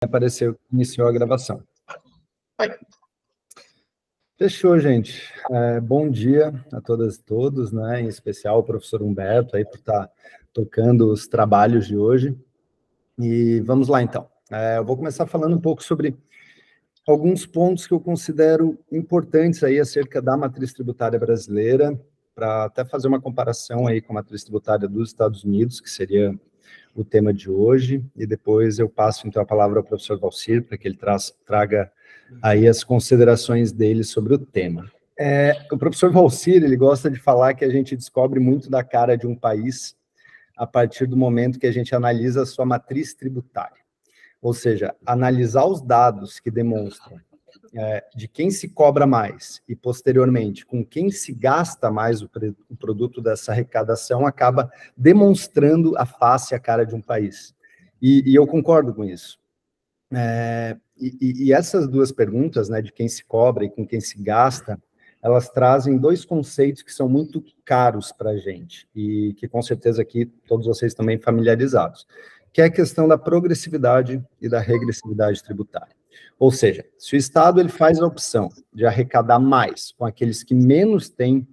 Apareceu, iniciou a gravação. Oi. Fechou, gente. Bom dia a todas e todos, né? Em especial o professor Humberto aí por estar tocando os trabalhos de hoje. E vamos lá, então. Eu vou começar falando um pouco sobre alguns pontos que eu considero importantes aí acerca da matriz tributária brasileira, para até fazer uma comparação aí com a matriz tributária dos Estados Unidos, que seria o tema de hoje, e depois eu passo, então, a palavra ao professor Valcir, para que ele traga aí as considerações dele sobre o tema. O professor Valcir, ele gosta de falar que a gente descobre muito da cara de um país a partir do momento que a gente analisa a sua matriz tributária. Ou seja, analisar os dados que demonstram de quem se cobra mais e, posteriormente, com quem se gasta mais o produto dessa arrecadação, acaba demonstrando a face e a cara de um país. E eu concordo com isso. E essas duas perguntas, né, de quem se cobra e com quem se gasta, elas trazem dois conceitos que são muito caros para a gente, e que, com certeza, aqui todos vocês também familiarizados, que é a questão da progressividade e da regressividade tributária. Ou seja, se o Estado ele faz a opção de arrecadar mais com aqueles que menos têm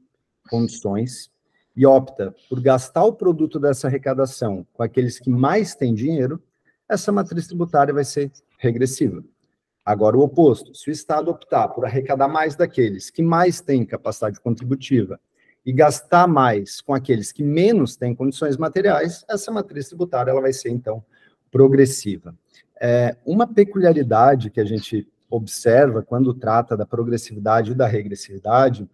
condições e opta por gastar o produto dessa arrecadação com aqueles que mais têm dinheiro, essa matriz tributária vai ser regressiva. Agora, o oposto, se o Estado optar por arrecadar mais daqueles que mais têm capacidade contributiva e gastar mais com aqueles que menos têm condições materiais, essa matriz tributária ela vai ser, então, progressiva. Uma peculiaridade que a gente observa quando trata da progressividade e da regressividade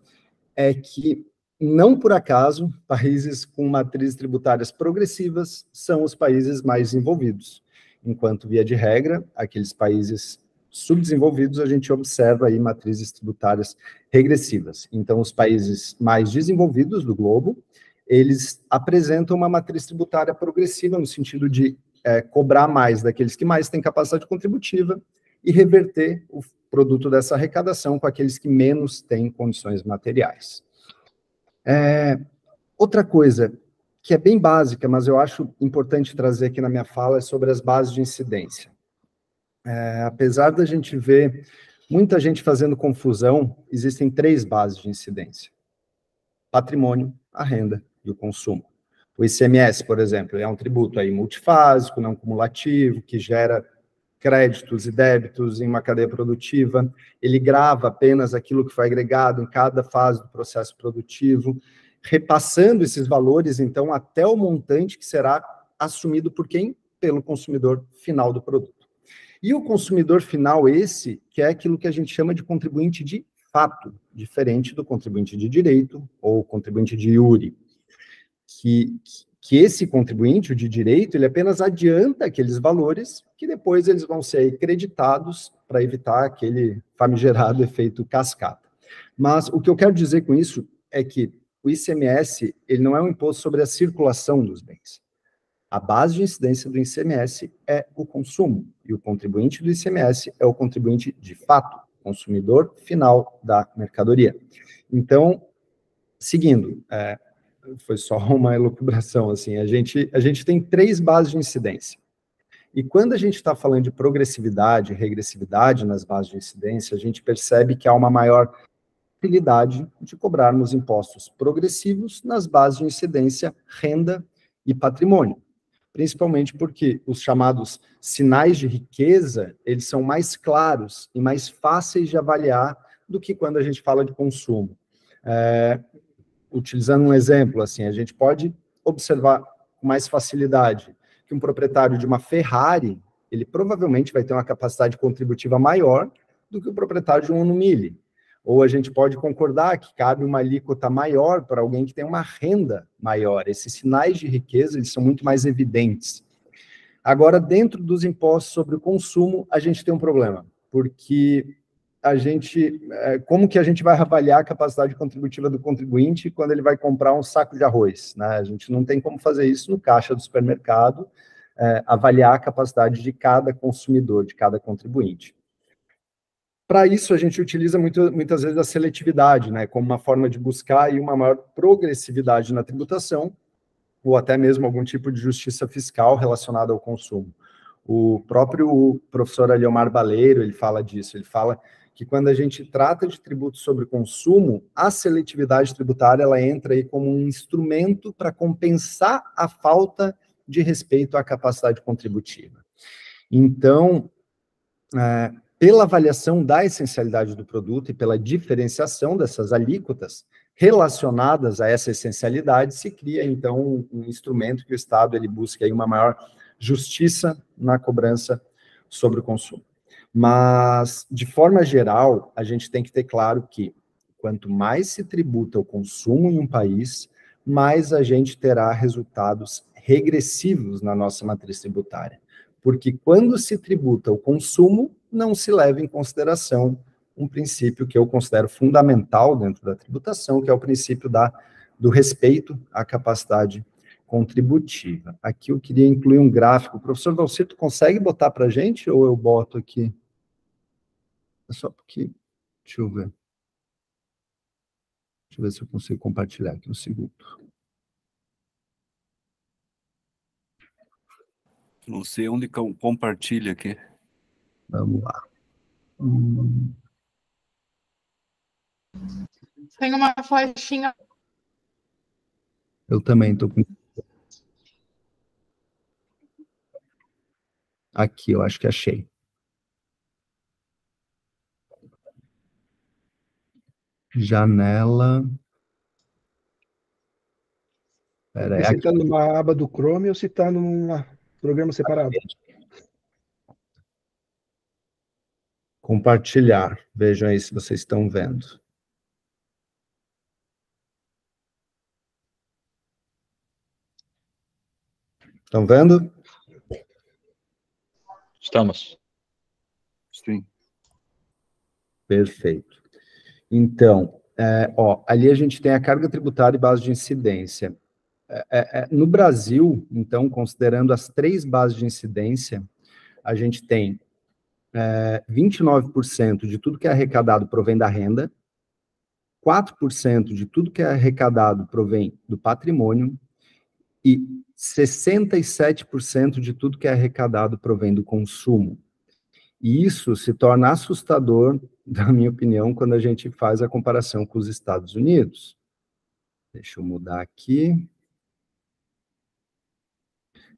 é que, não por acaso, países com matrizes tributárias progressivas são os países mais desenvolvidos, enquanto, via de regra, aqueles países subdesenvolvidos, a gente observa aí matrizes tributárias regressivas. Então, os países mais desenvolvidos do globo, eles apresentam uma matriz tributária progressiva no sentido de cobrar mais daqueles que mais têm capacidade contributiva e reverter o produto dessa arrecadação com aqueles que menos têm condições materiais. Outra coisa que é bem básica, mas eu acho importante trazer aqui na minha fala, é sobre as bases de incidência. Apesar da gente ver muita gente fazendo confusão, existem 3 bases de incidência: patrimônio, a renda e o consumo. O ICMS, por exemplo, é um tributo aí multifásico, não cumulativo, que gera créditos e débitos em uma cadeia produtiva. Ele grava apenas aquilo que foi agregado em cada fase do processo produtivo, repassando esses valores, então, até o montante que será assumido por quem? Pelo consumidor final do produto. E o consumidor final, esse, que é aquilo que a gente chama de contribuinte de fato, diferente do contribuinte de direito ou contribuinte de iure. Que esse contribuinte, o de direito, ele apenas adianta aqueles valores que depois eles vão ser creditados para evitar aquele famigerado efeito cascata. Mas o que eu quero dizer com isso é que o ICMS, ele não é um imposto sobre a circulação dos bens. A base de incidência do ICMS é o consumo, e o contribuinte do ICMS é o contribuinte de fato, consumidor final da mercadoria. Então, seguindo, foi só uma elucubração, assim, a gente tem 3 bases de incidência. E quando a gente está falando de progressividade e regressividade nas bases de incidência, a gente percebe que há uma maior facilidade de cobrarmos impostos progressivos nas bases de incidência renda e patrimônio. Principalmente porque os chamados sinais de riqueza, eles são mais claros e mais fáceis de avaliar do que quando a gente fala de consumo. Utilizando um exemplo, assim, a gente pode observar com mais facilidade que um proprietário de uma Ferrari, ele provavelmente vai ter uma capacidade contributiva maior do que o proprietário de um Uno Mille. Ou a gente pode concordar que cabe uma alíquota maior para alguém que tem uma renda maior. Esses sinais de riqueza, eles são muito mais evidentes. Agora, dentro dos impostos sobre o consumo, a gente tem um problema, porque como que a gente vai avaliar a capacidade contributiva do contribuinte quando ele vai comprar um saco de arroz, né? A gente não tem como fazer isso no caixa do supermercado, avaliar a capacidade de cada consumidor, de cada contribuinte. Para isso, a gente utiliza muitas vezes a seletividade, né, como uma forma de buscar aí uma maior progressividade na tributação, ou até mesmo algum tipo de justiça fiscal relacionada ao consumo. O próprio professor Aliomar Baleiro, ele fala disso, ele fala que quando a gente trata de tributos sobre consumo, a seletividade tributária, ela entra aí como um instrumento para compensar a falta de respeito à capacidade contributiva. Então, pela avaliação da essencialidade do produto e pela diferenciação dessas alíquotas relacionadas a essa essencialidade, se cria, então, um instrumento que o Estado ele busca aí uma maior justiça na cobrança sobre o consumo. Mas, de forma geral, a gente tem que ter claro que quanto mais se tributa o consumo em um país, mais a gente terá resultados regressivos na nossa matriz tributária. Porque quando se tributa o consumo, não se leva em consideração um princípio que eu considero fundamental dentro da tributação, que é o princípio do respeito à capacidade contributiva. Aqui eu queria incluir um gráfico. Professor Valcir, tu consegue botar para a gente ou eu boto aqui? É só porque... Deixa eu ver. Deixa eu ver se eu consigo compartilhar aqui um segundo. Não sei onde que eu compartilho aqui. Vamos lá. Tem uma flechinha. Eu também estou com... Aqui, eu acho que achei. Janela... Pera, você está numa aba do Chrome ou você está num programa separado? Compartilhar. Vejam aí se vocês estão vendo. Estão vendo? Estamos. Sim. Perfeito. Então, ali a gente tem a carga tributária e base de incidência. No Brasil, então, considerando as 3 bases de incidência, a gente tem 29% de tudo que é arrecadado provém da renda, 4% de tudo que é arrecadado provém do patrimônio e 67% de tudo que é arrecadado provém do consumo. E isso se torna assustador, na minha opinião, quando a gente faz a comparação com os Estados Unidos. Deixa eu mudar aqui.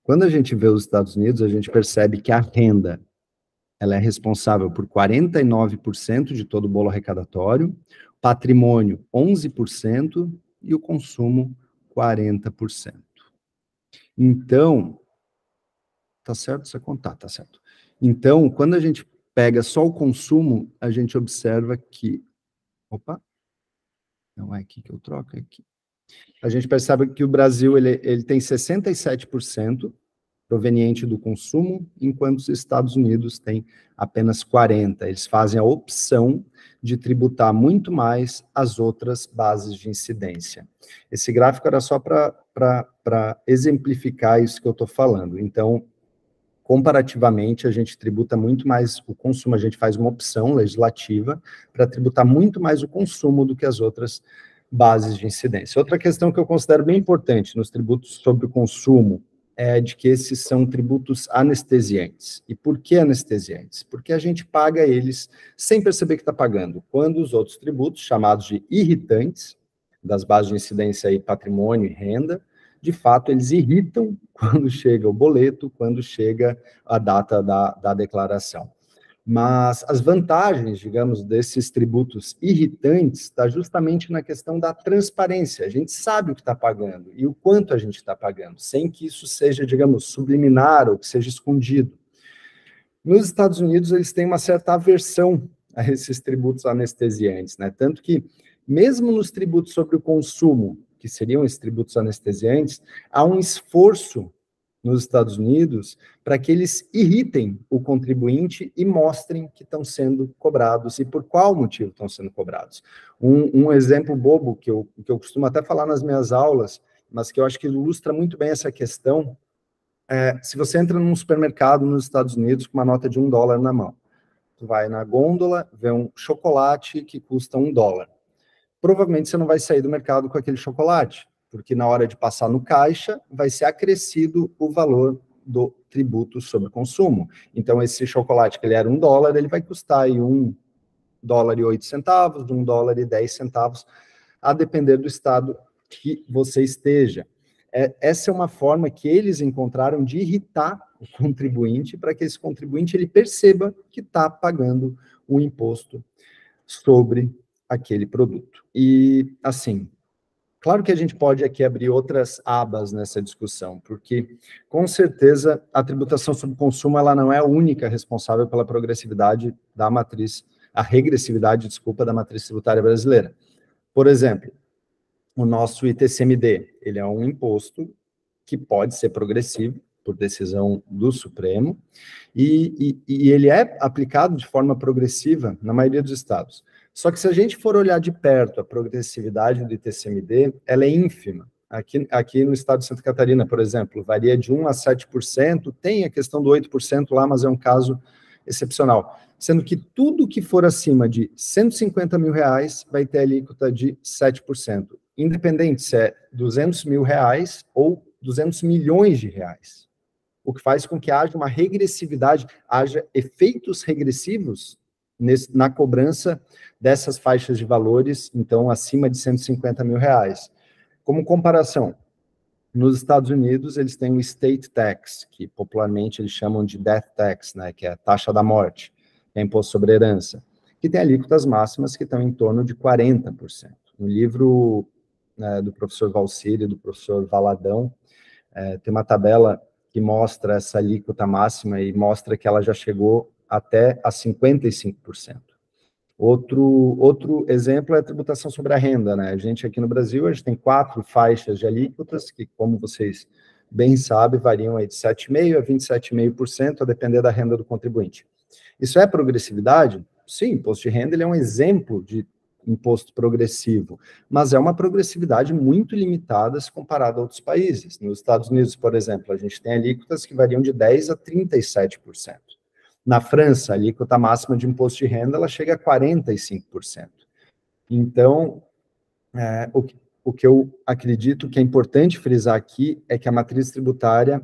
Quando a gente vê os Estados Unidos, a gente percebe que a renda ela é responsável por 49% de todo o bolo arrecadatório, patrimônio 11% e o consumo 40%. Então, tá certo você contar, tá certo. Então, quando a gente pega só o consumo, a gente observa que... Opa! Não é aqui que eu troco, é aqui. A gente percebe que o Brasil ele tem 67% proveniente do consumo, enquanto os Estados Unidos têm apenas 40%. Eles fazem a opção de tributar muito mais as outras bases de incidência. Esse gráfico era só para exemplificar isso que eu estou falando. Então, comparativamente, a gente tributa muito mais o consumo, a gente faz uma opção legislativa para tributar muito mais o consumo do que as outras bases de incidência. Outra questão que eu considero bem importante nos tributos sobre o consumo é de que esses são tributos anestesiantes. E por que anestesiantes? Porque a gente paga eles sem perceber que está pagando, quando os outros tributos, chamados de irritantes, das bases de incidência aí, patrimônio e renda, de fato, eles irritam quando chega o boleto, quando chega a data da declaração. Mas as vantagens, digamos, desses tributos irritantes está justamente na questão da transparência. A gente sabe o que está pagando e o quanto a gente está pagando, sem que isso seja, digamos, subliminar ou que seja escondido. Nos Estados Unidos, eles têm uma certa aversão a esses tributos anestesiantes, né? Tanto que, mesmo nos tributos sobre o consumo, que seriam esses tributos anestesiantes, há um esforço nos Estados Unidos para que eles irritem o contribuinte e mostrem que estão sendo cobrados e por qual motivo estão sendo cobrados. Um exemplo bobo que eu costumo até falar nas minhas aulas, mas que eu acho que ilustra muito bem essa questão, se você entra num supermercado nos Estados Unidos com uma nota de $1 na mão, tu vai na gôndola, vê um chocolate que custa $1. Provavelmente você não vai sair do mercado com aquele chocolate, porque na hora de passar no caixa, vai ser acrescido o valor do tributo sobre consumo. Então, esse chocolate que ele era $1, ele vai custar aí $1,08, $1,10, a depender do estado que você esteja. Essa é uma forma que eles encontraram de irritar o contribuinte, para que esse contribuinte ele perceba que está pagando o imposto sobre aquele produto. E, assim, claro que a gente pode aqui abrir outras abas nessa discussão, porque, com certeza, a tributação sobre consumo, ela não é a única responsável pela progressividade da matriz, a regressividade, desculpa, da matriz tributária brasileira. Por exemplo, o nosso ITCMD, ele é um imposto que pode ser progressivo, por decisão do Supremo, e ele é aplicado de forma progressiva na maioria dos estados. Só que se a gente for olhar de perto a progressividade do ITCMD, ela é ínfima. Aqui no estado de Santa Catarina, por exemplo, varia de 1% a 7%, tem a questão do 8% lá, mas é um caso excepcional. Sendo que tudo que for acima de R$150 mil vai ter alíquota de 7%, independente se é R$200 mil ou R$200 milhões, o que faz com que haja uma regressividade, haja efeitos regressivos na cobrança dessas faixas de valores, então, acima de R$150 mil. Como comparação, nos Estados Unidos, eles têm o State Tax, que popularmente eles chamam de Death Tax, né, que é a taxa da morte, que é imposto sobre herança, que tem alíquotas máximas que estão em torno de 40%. No livro do professor Valcírio e do professor Valadão, tem uma tabela que mostra essa alíquota máxima e mostra que ela já chegou até a 55%. Outro exemplo é a tributação sobre a renda, né? A gente aqui no Brasil, a gente tem 4 faixas de alíquotas que, como vocês bem sabem, variam aí de 7,5% a 27,5%, a depender da renda do contribuinte. Isso é progressividade? Sim, imposto de renda ele é um exemplo de imposto progressivo, mas é uma progressividade muito limitada se comparado a outros países. Nos Estados Unidos, por exemplo, a gente tem alíquotas que variam de 10% a 37%. Na França, a alíquota máxima de imposto de renda ela chega a 45%. Então, o que eu acredito que é importante frisar aqui é que a matriz tributária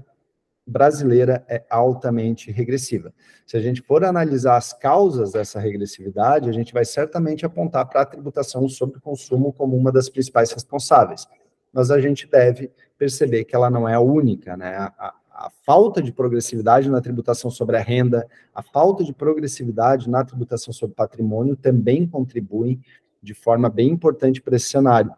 brasileira é altamente regressiva. Se a gente for analisar as causas dessa regressividade, a gente vai certamente apontar para a tributação sobre o consumo como uma das principais responsáveis. Mas a gente deve perceber que ela não é a única, né? A falta de progressividade na tributação sobre a renda, a falta de progressividade na tributação sobre patrimônio também contribuem de forma bem importante para esse cenário.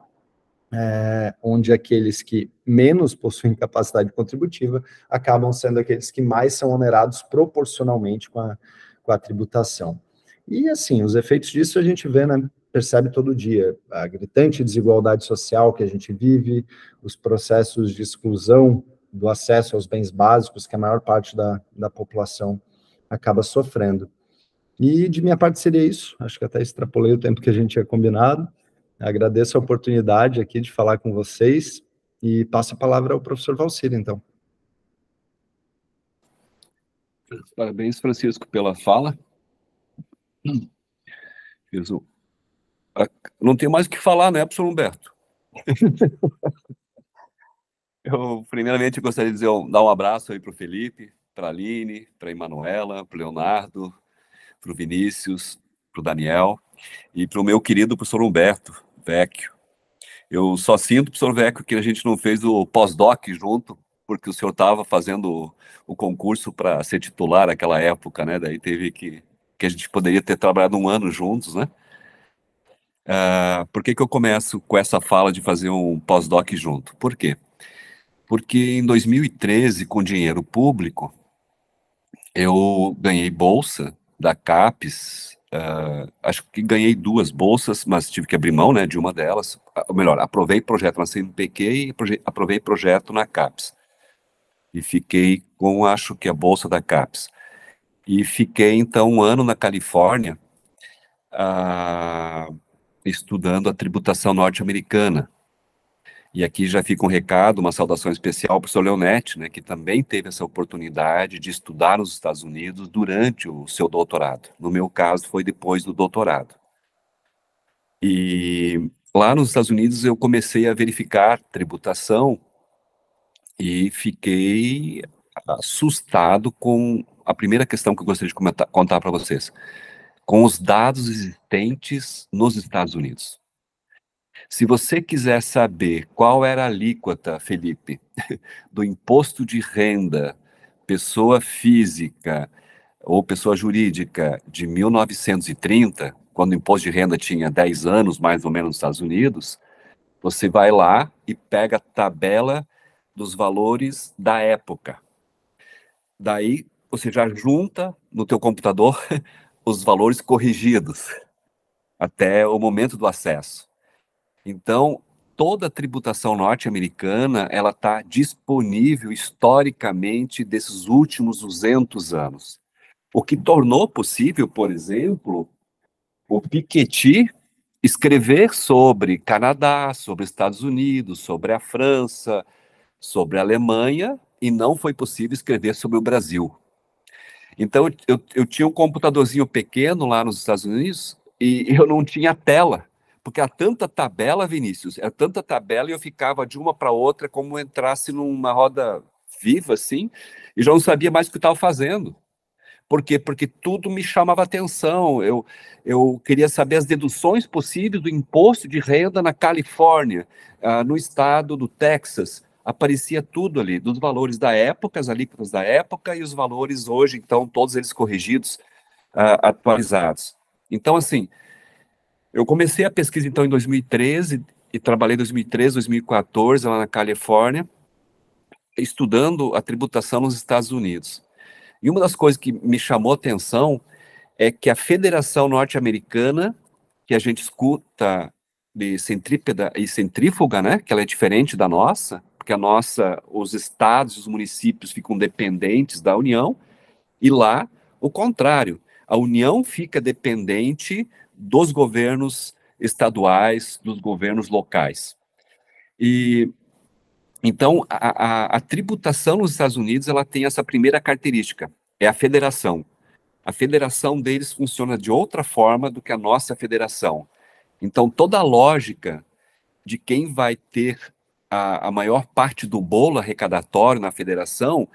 Onde aqueles que menos possuem capacidade contributiva acabam sendo aqueles que mais são onerados proporcionalmente com a tributação. E, assim, os efeitos disso a gente vê, né, percebe todo dia, a gritante desigualdade social que a gente vive, os processos de exclusão do acesso aos bens básicos que a maior parte da população acaba sofrendo. E, de minha parte, seria isso. Acho que até extrapolei o tempo que a gente tinha combinado. Agradeço a oportunidade aqui de falar com vocês e passo a palavra ao professor Valcírio, então. Parabéns, Francisco, pela fala. Não tenho mais o que falar, né, professor Humberto? Eu, primeiramente, gostaria de dar um abraço aí para o Felipe, para a Aline, para a Emanuela, para o Leonardo, para o Vinícius, para o Daniel e para o meu querido professor Humberto Vecchio. Eu só sinto, professor Vecchio, que a gente não fez o pós-doc junto, porque o senhor estava fazendo o concurso para ser titular naquela época, né? Daí teve que a gente poderia ter trabalhado 1 ano juntos, né? Por que eu começo com essa fala de fazer um pós-doc junto? Por quê? Porque em 2013, com dinheiro público, eu ganhei bolsa da CAPES, acho que ganhei 2 bolsas, mas tive que abrir mão, né, de uma delas, ou melhor, aprovei projeto na CNPq e aprovei projeto na CAPES, e fiquei com, acho que a bolsa da CAPES, e fiquei então 1 ano na Califórnia, estudando a tributação norte-americana. E aqui já fica um recado, uma saudação especial para o professor Leonetti, né, que também teve essa oportunidade de estudar nos Estados Unidos durante o seu doutorado. No meu caso, foi depois do doutorado. E lá nos Estados Unidos eu comecei a verificar tributação e fiquei assustado com a primeira questão que eu gostaria de contar para vocês, com os dados existentes nos Estados Unidos. Se você quiser saber qual era a alíquota, Felipe, do imposto de renda, pessoa física ou pessoa jurídica de 1930, quando o imposto de renda tinha 10 anos, mais ou menos, nos Estados Unidos, você vai lá e pega a tabela dos valores da época. Daí, você já junta no teu computador os valores corrigidos até o momento do acesso. Então, toda a tributação norte-americana, ela está disponível historicamente desses últimos 200 anos. O que tornou possível, por exemplo, o Piketty escrever sobre Canadá, sobre Estados Unidos, sobre a França, sobre a Alemanha, e não foi possível escrever sobre o Brasil. Então, eu tinha um computadorzinho pequeno lá nos Estados Unidos e eu não tinha tela, porque há tanta tabela, Vinícius, é tanta tabela e eu ficava de uma para outra como entrasse numa roda viva, assim, e já não sabia mais o que estava fazendo. Por quê? Porque tudo me chamava atenção. Eu queria saber as deduções possíveis do imposto de renda na Califórnia, no estado do Texas. Aparecia tudo ali, dos valores da época, as alíquotas da época e os valores hoje, então, todos eles corrigidos, atualizados. Então, assim, eu comecei a pesquisa, então, em 2013 e trabalhei em 2013, 2014, lá na Califórnia, estudando a tributação nos Estados Unidos. E uma das coisas que me chamou a atenção é que a Federação Norte-Americana, que a gente escuta de centrípeta e centrífuga, né, que ela é diferente da nossa, porque a nossa, os estados e os municípios ficam dependentes da União, e lá, o contrário, a União fica dependente dos governos estaduais, dos governos locais. E então, a tributação nos Estados Unidos, ela tem essa primeira característica, é a federação. A federação deles funciona de outra forma do que a nossa federação. Então, toda a lógica de quem vai ter a maior parte do bolo arrecadatório na federação,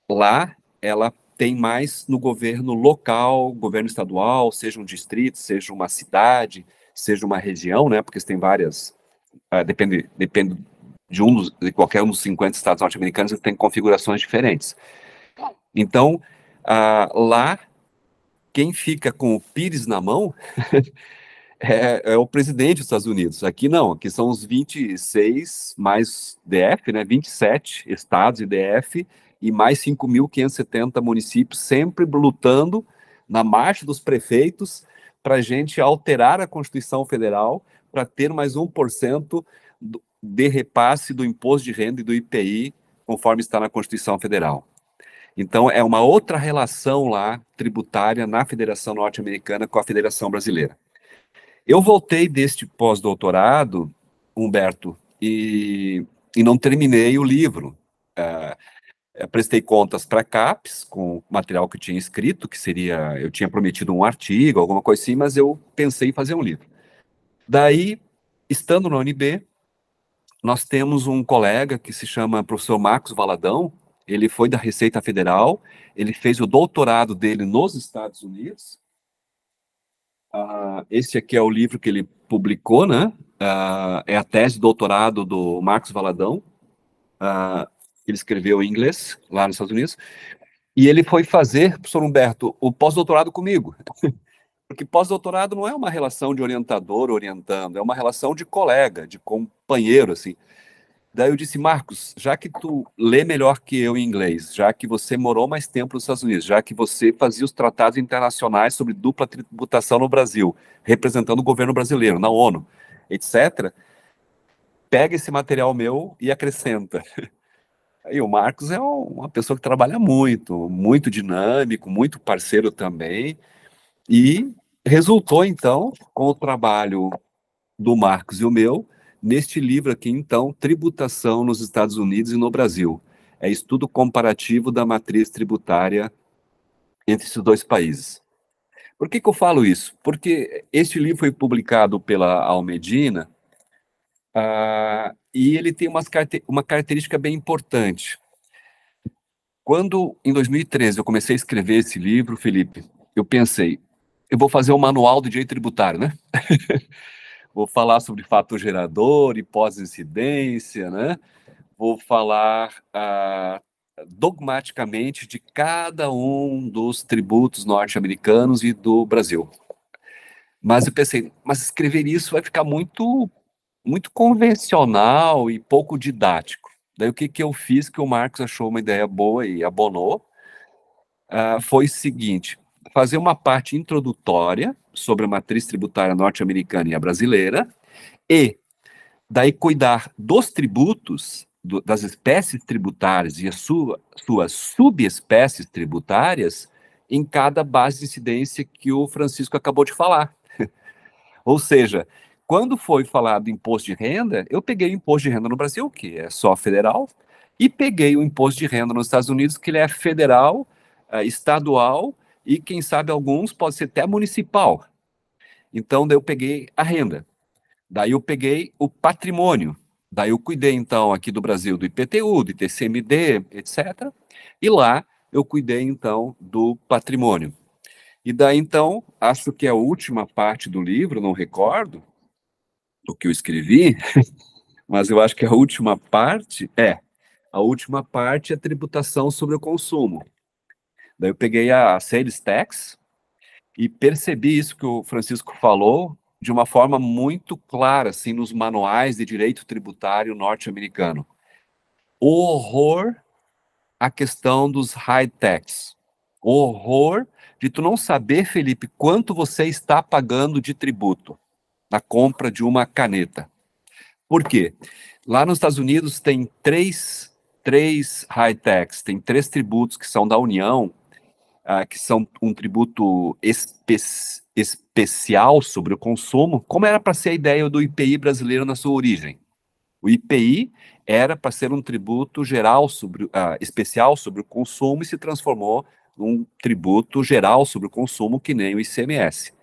lá ela tem mais no governo local, governo estadual, seja um distrito, seja uma cidade, seja uma região, né? Porque tem várias, depende de qualquer um dos 50 estados norte-americanos, tem configurações diferentes. Então, lá, quem fica com o pires na mão é o presidente dos Estados Unidos. Aqui não, aqui são os 26 mais DF, né, 27 estados e DF, e mais 5.570 municípios, sempre lutando na marcha dos prefeitos para a gente alterar a Constituição Federal para ter mais 1% de repasse do imposto de renda e do IPI, conforme está na Constituição Federal. Então, é uma outra relação lá, tributária, na Federação Norte-Americana com a Federação Brasileira. Eu voltei deste pós-doutorado, Humberto, e não terminei o livro. Prestei contas para a CAPES, com o material que eu tinha escrito, que seria, eu tinha prometido um artigo, alguma coisa assim, mas eu pensei em fazer um livro. Daí, estando na UNB, nós temos um colega que se chama professor Marcos Valadão, ele foi da Receita Federal, ele fez o doutorado dele nos Estados Unidos. Esse aqui é o livro que ele publicou, né? É a tese de doutorado do Marcos Valadão. Ele escreveu em inglês, lá nos Estados Unidos. E ele foi fazer, professor Humberto, o pós-doutorado comigo. Porque pós-doutorado não é uma relação de orientador orientando, é uma relação de colega, de companheiro, assim. Daí eu disse, Marcos, já que tu lê melhor que eu em inglês, já que você morou mais tempo nos Estados Unidos, já que você fazia os tratados internacionais sobre dupla tributação no Brasil, representando o governo brasileiro, na ONU, etc., pega esse material meu e acrescenta. Aí o Marcos é uma pessoa que trabalha muito, muito dinâmico, muito parceiro também, e resultou, então, com o trabalho do Marcos e o meu, neste livro aqui, então, Tributação nos Estados Unidos e no Brasil. É estudo comparativo da matriz tributária entre esses dois países. Por que eu falo isso? Porque este livro foi publicado pela Almedina, e ele tem uma característica bem importante. Quando, em 2013, eu comecei a escrever esse livro, Felipe, eu pensei, eu vou fazer um manual do direito tributário, né? Vou falar sobre fator gerador e pós-incidência, né? Vou falar dogmaticamente de cada um dos tributos norte-americanos e do Brasil. Mas eu pensei, mas escrever isso vai ficar muito, muito convencional e pouco didático. Daí o que eu fiz, que o Marcos achou uma ideia boa e abonou, foi o seguinte, fazer uma parte introdutória sobre a matriz tributária norte-americana e a brasileira, e daí cuidar dos tributos, das espécies tributárias e as suas subespécies tributárias em cada base de incidência que o Francisco acabou de falar. Ou seja, quando foi falado imposto de renda, eu peguei o imposto de renda no Brasil, que é só federal, e peguei o imposto de renda nos Estados Unidos, que ele é federal, estadual e, quem sabe, alguns pode ser até municipal. Então, daí eu peguei a renda. Daí eu peguei o patrimônio. Daí eu cuidei, então, aqui do Brasil do IPTU, do ITCMD, etc. E lá eu cuidei, então, do patrimônio. E daí, então, acho que a última parte do livro, não recordo o que eu escrevi, mas eu acho que a última parte é a tributação sobre o consumo. Daí eu peguei a sales tax e percebi isso que o Francisco falou de uma forma muito clara, assim, nos manuais de direito tributário norte-americano. O horror a questão dos high tax. O horror de tu não saber, Felipe, quanto você está pagando de tributo na compra de uma caneta. Por quê? Lá nos Estados Unidos tem três high tax, tem 3 tributos que são da União, que são um tributo especial sobre o consumo, como era para ser a ideia do IPI brasileiro na sua origem. O IPI era para ser um tributo geral especial sobre o consumo e se transformou num tributo geral sobre o consumo, que nem o ICMS.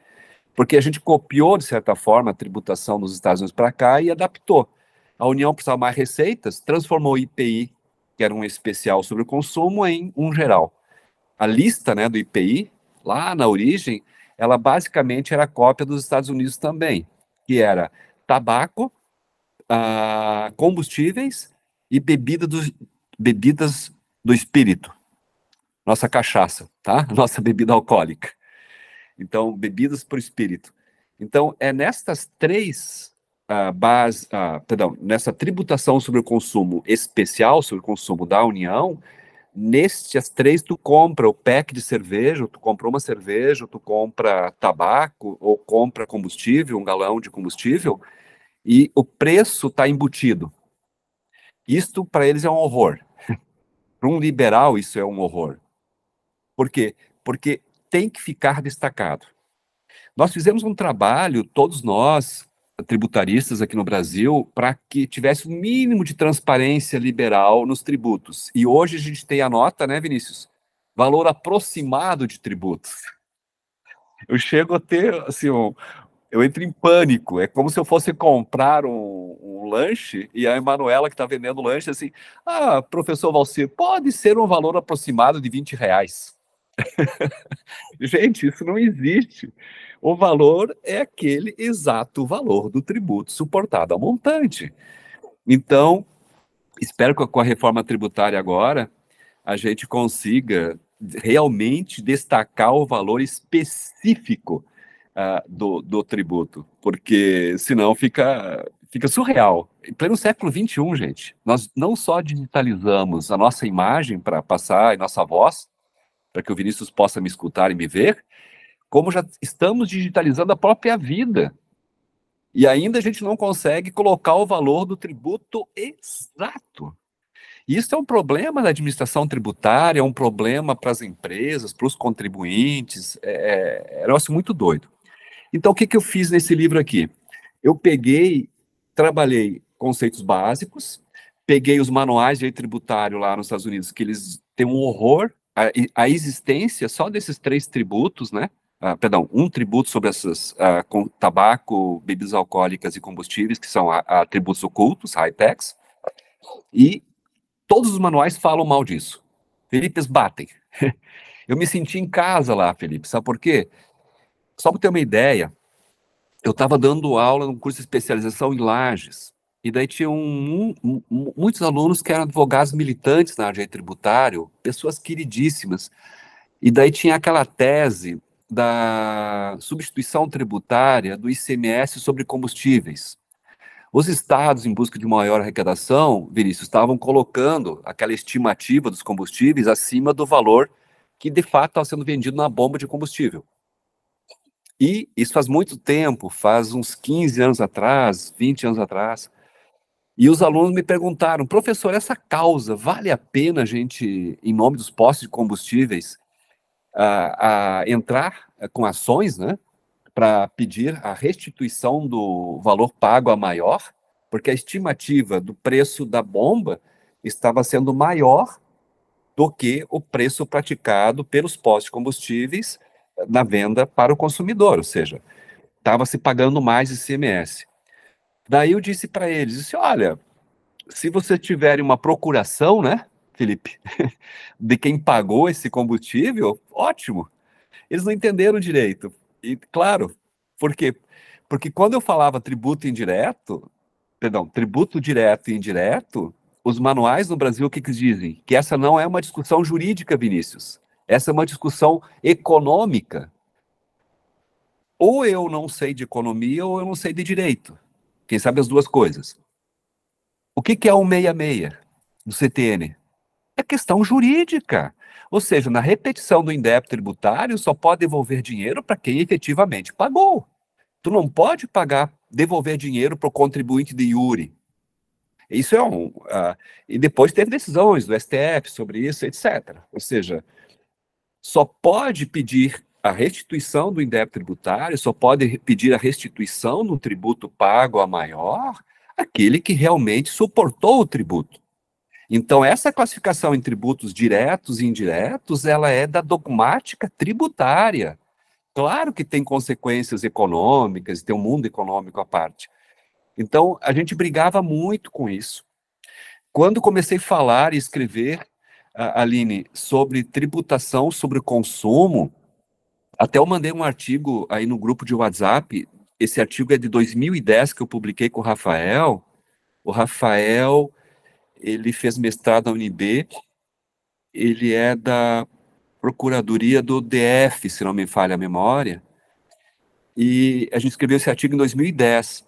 Porque a gente copiou, de certa forma, a tributação dos Estados Unidos para cá e adaptou. A União precisava mais receitas, transformou o IPI, que era um especial sobre o consumo, em um geral. A lista, né, do IPI, lá na origem, ela basicamente era cópia dos Estados Unidos também, que era tabaco, combustíveis e bebidas do espírito. Nossa cachaça, tá? Nossa bebida alcoólica. Então, bebidas por espírito. Então, é nestas 3 nessa tributação sobre o consumo especial, sobre o consumo da União, nestas 3 tu compra o pack de cerveja, tu compra uma cerveja, tu compra tabaco, ou compra combustível, 1 galão de combustível, e o preço está embutido. Isto, para eles, é um horror. Para um liberal, isso é um horror. Por quê? Porque tem que ficar destacado. Nós fizemos um trabalho, todos nós, tributaristas aqui no Brasil, para que tivesse um mínimo de transparência liberal nos tributos. E hoje a gente tem a nota, né, Vinícius? Valor aproximado de tributos. Eu chego a ter, assim, eu entro em pânico. É como se eu fosse comprar um lanche e a Emanuela, que está vendendo lanche, assim, professor Valcir, pode ser um valor aproximado de R$ 20. Gente, isso não existe. O valor é aquele exato valor do tributo suportado ao montante. Então, espero que com a reforma tributária agora, a gente consiga realmente destacar o valor específico do tributo, porque senão fica surreal. Em pleno século XXI, gente, nós não só digitalizamos a nossa imagem para passar a nossa voz, para que o Vinícius possa me escutar e me ver, como já estamos digitalizando a própria vida. E ainda a gente não consegue colocar o valor do tributo exato. Isso é um problema da administração tributária, é um problema para as empresas, para os contribuintes, é um negócio muito doido. Então, o que eu fiz nesse livro aqui? Eu trabalhei conceitos básicos, peguei os manuais de direito tributário lá nos Estados Unidos, que eles têm um horror, a existência só desses 3 tributos, né? Um tributo sobre com tabaco, bebidas alcoólicas e combustíveis, que são tributos ocultos, high tax, e todos os manuais falam mal disso. Felipes batem. Eu me senti em casa lá, Felipe, sabe por quê? Só para ter uma ideia, eu estava dando aula num curso de especialização em Lages, e daí tinha muitos alunos que eram advogados militantes na área tributária, pessoas queridíssimas, e daí tinha aquela tese da substituição tributária do ICMS sobre combustíveis. Os estados, em busca de maior arrecadação, Vinícius, estavam colocando aquela estimativa dos combustíveis acima do valor que, de fato, estava sendo vendido na bomba de combustível. E isso faz muito tempo, faz uns 15 anos atrás, 20 anos atrás, e os alunos me perguntaram, professor, essa causa, vale a pena a gente, em nome dos postos de combustíveis, a entrar com ações, né, para pedir a restituição do valor pago a maior, porque a estimativa do preço da bomba estava sendo maior do que o preço praticado pelos postos de combustíveis na venda para o consumidor, ou seja, estava se pagando mais ICMS. Daí eu disse para eles, disse, olha, se vocês tiverem uma procuração, né, Felipe, de quem pagou esse combustível, ótimo. Eles não entenderam direito. E, claro, por quê? Porque quando eu falava tributo indireto, tributo direto e indireto, os manuais no Brasil, o que dizem? Que essa não é uma discussão jurídica, Vinícius. Essa é uma discussão econômica. Ou eu não sei de economia, ou eu não sei de direito. Quem sabe as duas coisas. O que é o 66 do CTN? É questão jurídica. Ou seja, na repetição do indébito tributário, só pode devolver dinheiro para quem efetivamente pagou. Tu não pode devolver dinheiro para o contribuinte de iure. Isso é e depois teve decisões do STF sobre isso, etc. Ou seja, só pode pedir a restituição do indébito tributário, só pode pedir a restituição do tributo pago a maior aquele que realmente suportou o tributo. Então, essa classificação em tributos diretos e indiretos, ela é da dogmática tributária. Claro que tem consequências econômicas, tem um mundo econômico à parte. Então, a gente brigava muito com isso. Quando comecei a falar e escrever, Aline, sobre tributação sobre o consumo, até eu mandei um artigo aí no grupo de WhatsApp, esse artigo é de 2010 que eu publiquei com o Rafael. O Rafael, ele fez mestrado na UNB, ele é da Procuradoria do DF, se não me falha a memória, e a gente escreveu esse artigo em 2010.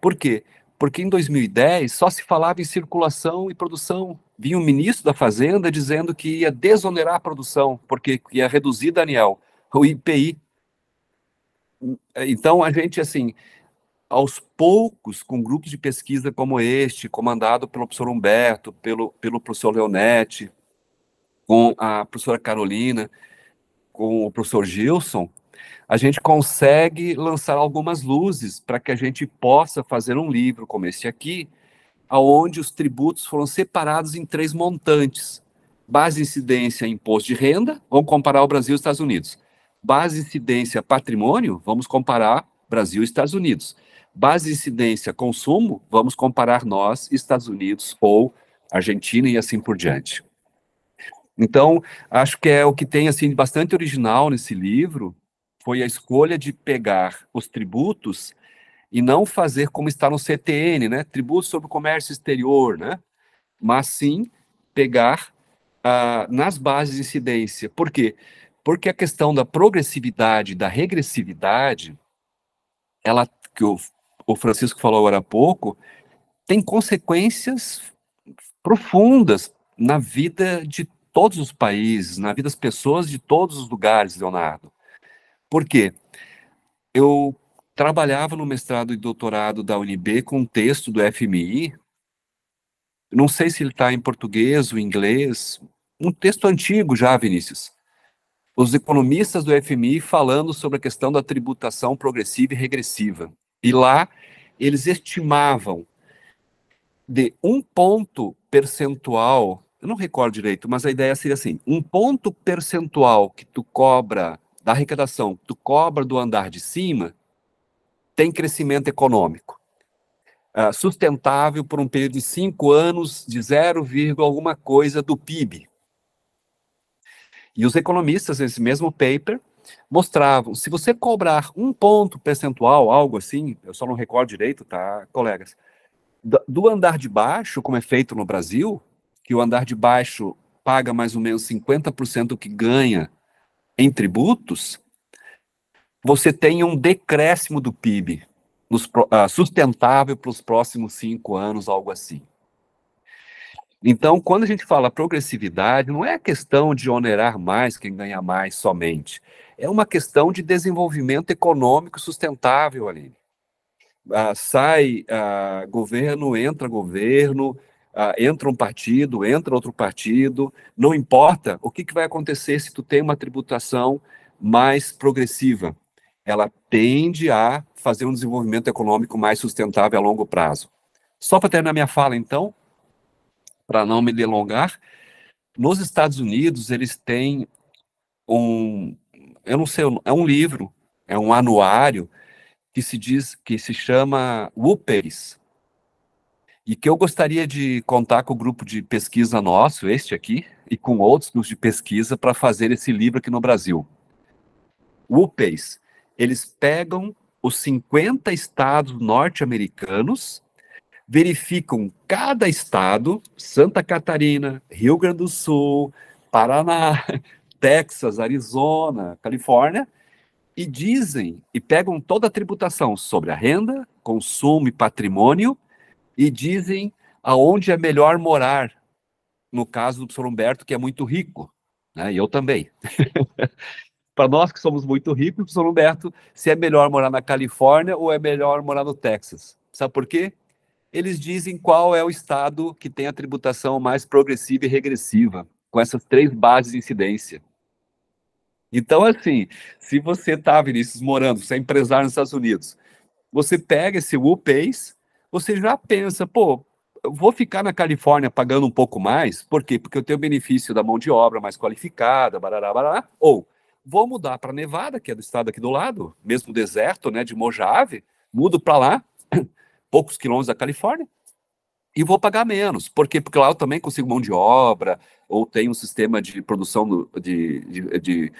Por quê? Porque em 2010 só se falava em circulação e produção. Vinha o ministro da Fazenda dizendo que ia desonerar a produção, porque ia reduzir, Daniel, o IPI. Então, a gente, assim, aos poucos, com grupos de pesquisa como este, comandado pelo professor Humberto, pelo professor Leonetti, com a professora Carolina, com o professor Gilson, a gente consegue lançar algumas luzes para que a gente possa fazer um livro como esse aqui, onde os tributos foram separados em 3 montantes. Base incidência imposto de renda, vamos comparar o Brasil e os Estados Unidos. Base incidência patrimônio, vamos comparar Brasil e Estados Unidos. Base incidência consumo, vamos comparar nós, Estados Unidos ou Argentina e assim por diante. Então, acho que é o que tem assim bastante original nesse livro, foi a escolha de pegar os tributos e não fazer como está no CTN, né? Tributos sobre o comércio exterior, né? Mas sim pegar nas bases de incidência. Por quê? Porque a questão da progressividade, da regressividade, ela, que o Francisco falou agora há pouco, tem consequências profundas na vida de todos os países, na vida das pessoas de todos os lugares, Leonardo. Por quê? Eu trabalhava no mestrado e doutorado da UNB com um texto do FMI, não sei se ele está em português ou em inglês, um texto antigo já, Vinícius. Os economistas do FMI falando sobre a questão da tributação progressiva e regressiva. E lá eles estimavam de 1 ponto percentual, eu não recordo direito, mas a ideia seria assim, 1 ponto percentual que tu cobra da arrecadação, que tu cobra do andar de cima, tem crescimento econômico. Sustentável por um período de 5 anos, de 0, alguma coisa do PIB. E os economistas, nesse mesmo paper, mostravam, se você cobrar 1 ponto percentual, algo assim, eu só não recordo direito, tá, colegas, do andar de baixo, como é feito no Brasil, que o andar de baixo paga mais ou menos 50% do que ganha em tributos, você tem um decréscimo do PIB sustentável para os próximos 5 anos, algo assim. Então, quando a gente fala progressividade, não é a questão de onerar mais quem ganha mais somente. É uma questão de desenvolvimento econômico sustentável ali. Sai governo, entra um partido, entra outro partido, não importa o que vai acontecer se tu tem uma tributação mais progressiva. Ela tende a fazer um desenvolvimento econômico mais sustentável a longo prazo. Só para terminar minha fala, então, para não me delongar, nos Estados Unidos eles têm eu não sei, é um livro, é um anuário que se chama WUPES, e que eu gostaria de contar com o grupo de pesquisa nosso, este aqui, e com outros grupos de pesquisa para fazer esse livro aqui no Brasil. WUPES, eles pegam os 50 estados norte-americanos, verificam cada estado, Santa Catarina, Rio Grande do Sul, Paraná, Texas, Arizona, Califórnia, e dizem, e pegam toda a tributação sobre a renda, consumo e patrimônio, e dizem aonde é melhor morar, no caso do professor Humberto, que é muito rico, né? E eu também. Para nós que somos muito ricos, professor Humberto, se é melhor morar na Califórnia ou é melhor morar no Texas. Sabe por quê? Eles dizem qual é o estado que tem a tributação mais progressiva e regressiva, com essas 3 bases de incidência. Então, assim, se você está, Vinícius, morando, você é empresário nos Estados Unidos, você pega esse WUPES, você já pensa, pô, eu vou ficar na Califórnia pagando um pouco mais, por quê? Porque eu tenho o benefício da mão de obra mais qualificada, barará, barará, ou vou mudar para Nevada, que é do estado aqui do lado, mesmo deserto, né, de Mojave, mudo para lá, poucos quilômetros da Califórnia, e vou pagar menos. Por quê? Porque lá eu também consigo mão de obra, ou tenho um sistema de produção de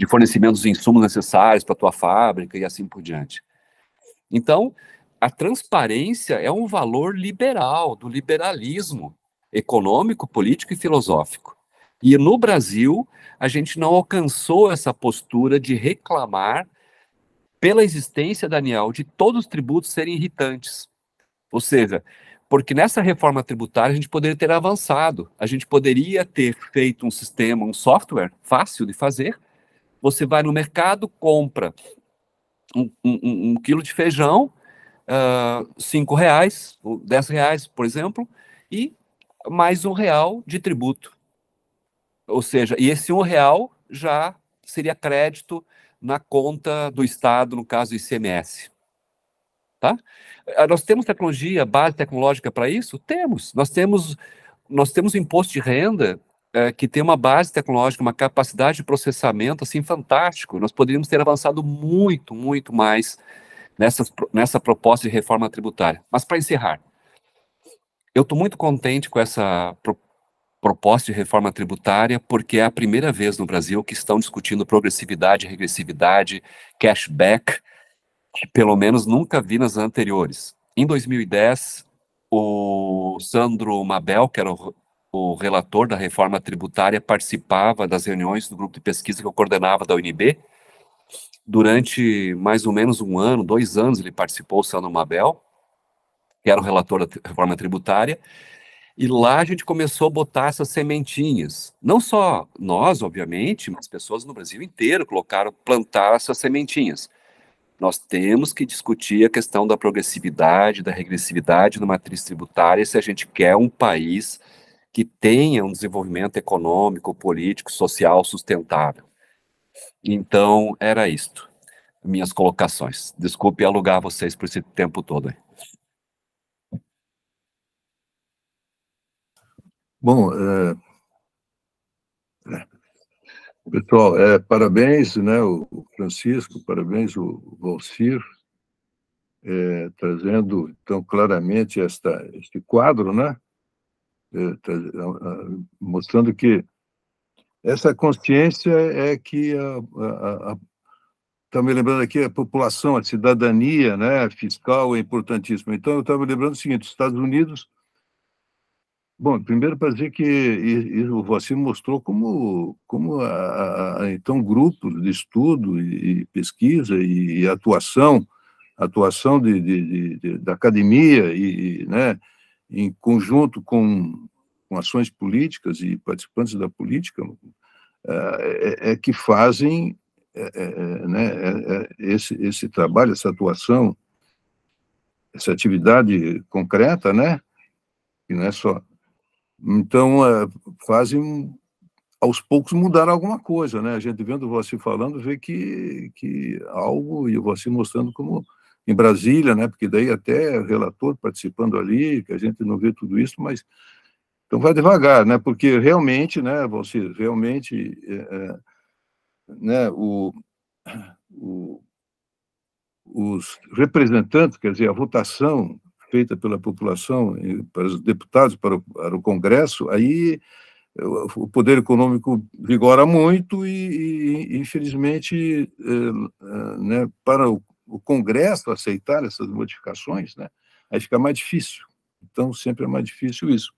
fornecimento dos insumos necessários para a tua fábrica e assim por diante. Então, a transparência é um valor liberal, do liberalismo econômico, político e filosófico. E no Brasil, a gente não alcançou essa postura de reclamar pela existência, Daniel, de todos os tributos serem irritantes. Ou seja, porque nessa reforma tributária a gente poderia ter avançado, a gente poderia ter feito um sistema, um software fácil de fazer. Você vai no mercado, compra um quilo de feijão, R$5, R$10, por exemplo, e mais R$1 de tributo. Ou seja, e esse R$1 já seria crédito na conta do Estado, no caso do ICMS. Tá? Nós temos tecnologia, base tecnológica para isso? Temos. Nós temos um imposto de renda que tem uma base tecnológica, uma capacidade de processamento assim fantástico. Nós poderíamos ter avançado muito, muito mais nessa proposta de reforma tributária. Mas para encerrar, eu estou muito contente com essa proposta de reforma tributária, porque é a primeira vez no Brasil que estão discutindo progressividade, regressividade, cashback, que pelo menos nunca vi nas anteriores. Em 2010, o Sandro Mabel, que era o relator da reforma tributária, participava das reuniões do grupo de pesquisa que eu coordenava da UNB. Durante mais ou menos 1 ano, 2 anos, ele participou, o Sandro Mabel, que era o relator da reforma tributária, e lá a gente começou a botar essas sementinhas. Não só nós, obviamente, mas pessoas no Brasil inteiro plantaram essas sementinhas. Nós temos que discutir a questão da progressividade, da regressividade na matriz tributária, se a gente quer um país que tenha um desenvolvimento econômico, político, social sustentável. Então, era isto, minhas colocações. Desculpe alugar vocês por esse tempo todo aí. Bom, pessoal, parabéns, né, o Francisco, parabéns o Valcir, trazendo tão claramente este quadro, né, mostrando que essa consciência é que está me lembrando aqui, a população, a cidadania, né, fiscal é importantíssima. Então, eu estava lembrando o seguinte, os Estados Unidos... Bom, primeiro para dizer que o Vossir mostrou como então, grupos de estudo e pesquisa e atuação da academia, né, em conjunto com ações políticas e participantes da política, que fazem né, esse trabalho, essa atuação, essa atividade concreta, né, que não é só... Então, fazem, aos poucos, mudar alguma coisa, né? A gente vendo você falando, vê que algo, e você mostrando como em Brasília, né? Porque daí até relator participando ali, que a gente não vê tudo isso, mas... Então, vai devagar, né? Porque realmente, né, você realmente... né, os representantes, quer dizer, a votação feita pela população, para os deputados, para o Congresso, aí o poder econômico vigora muito e infelizmente, né, para o Congresso aceitar essas modificações, né, aí fica mais difícil. Então, sempre é mais difícil isso.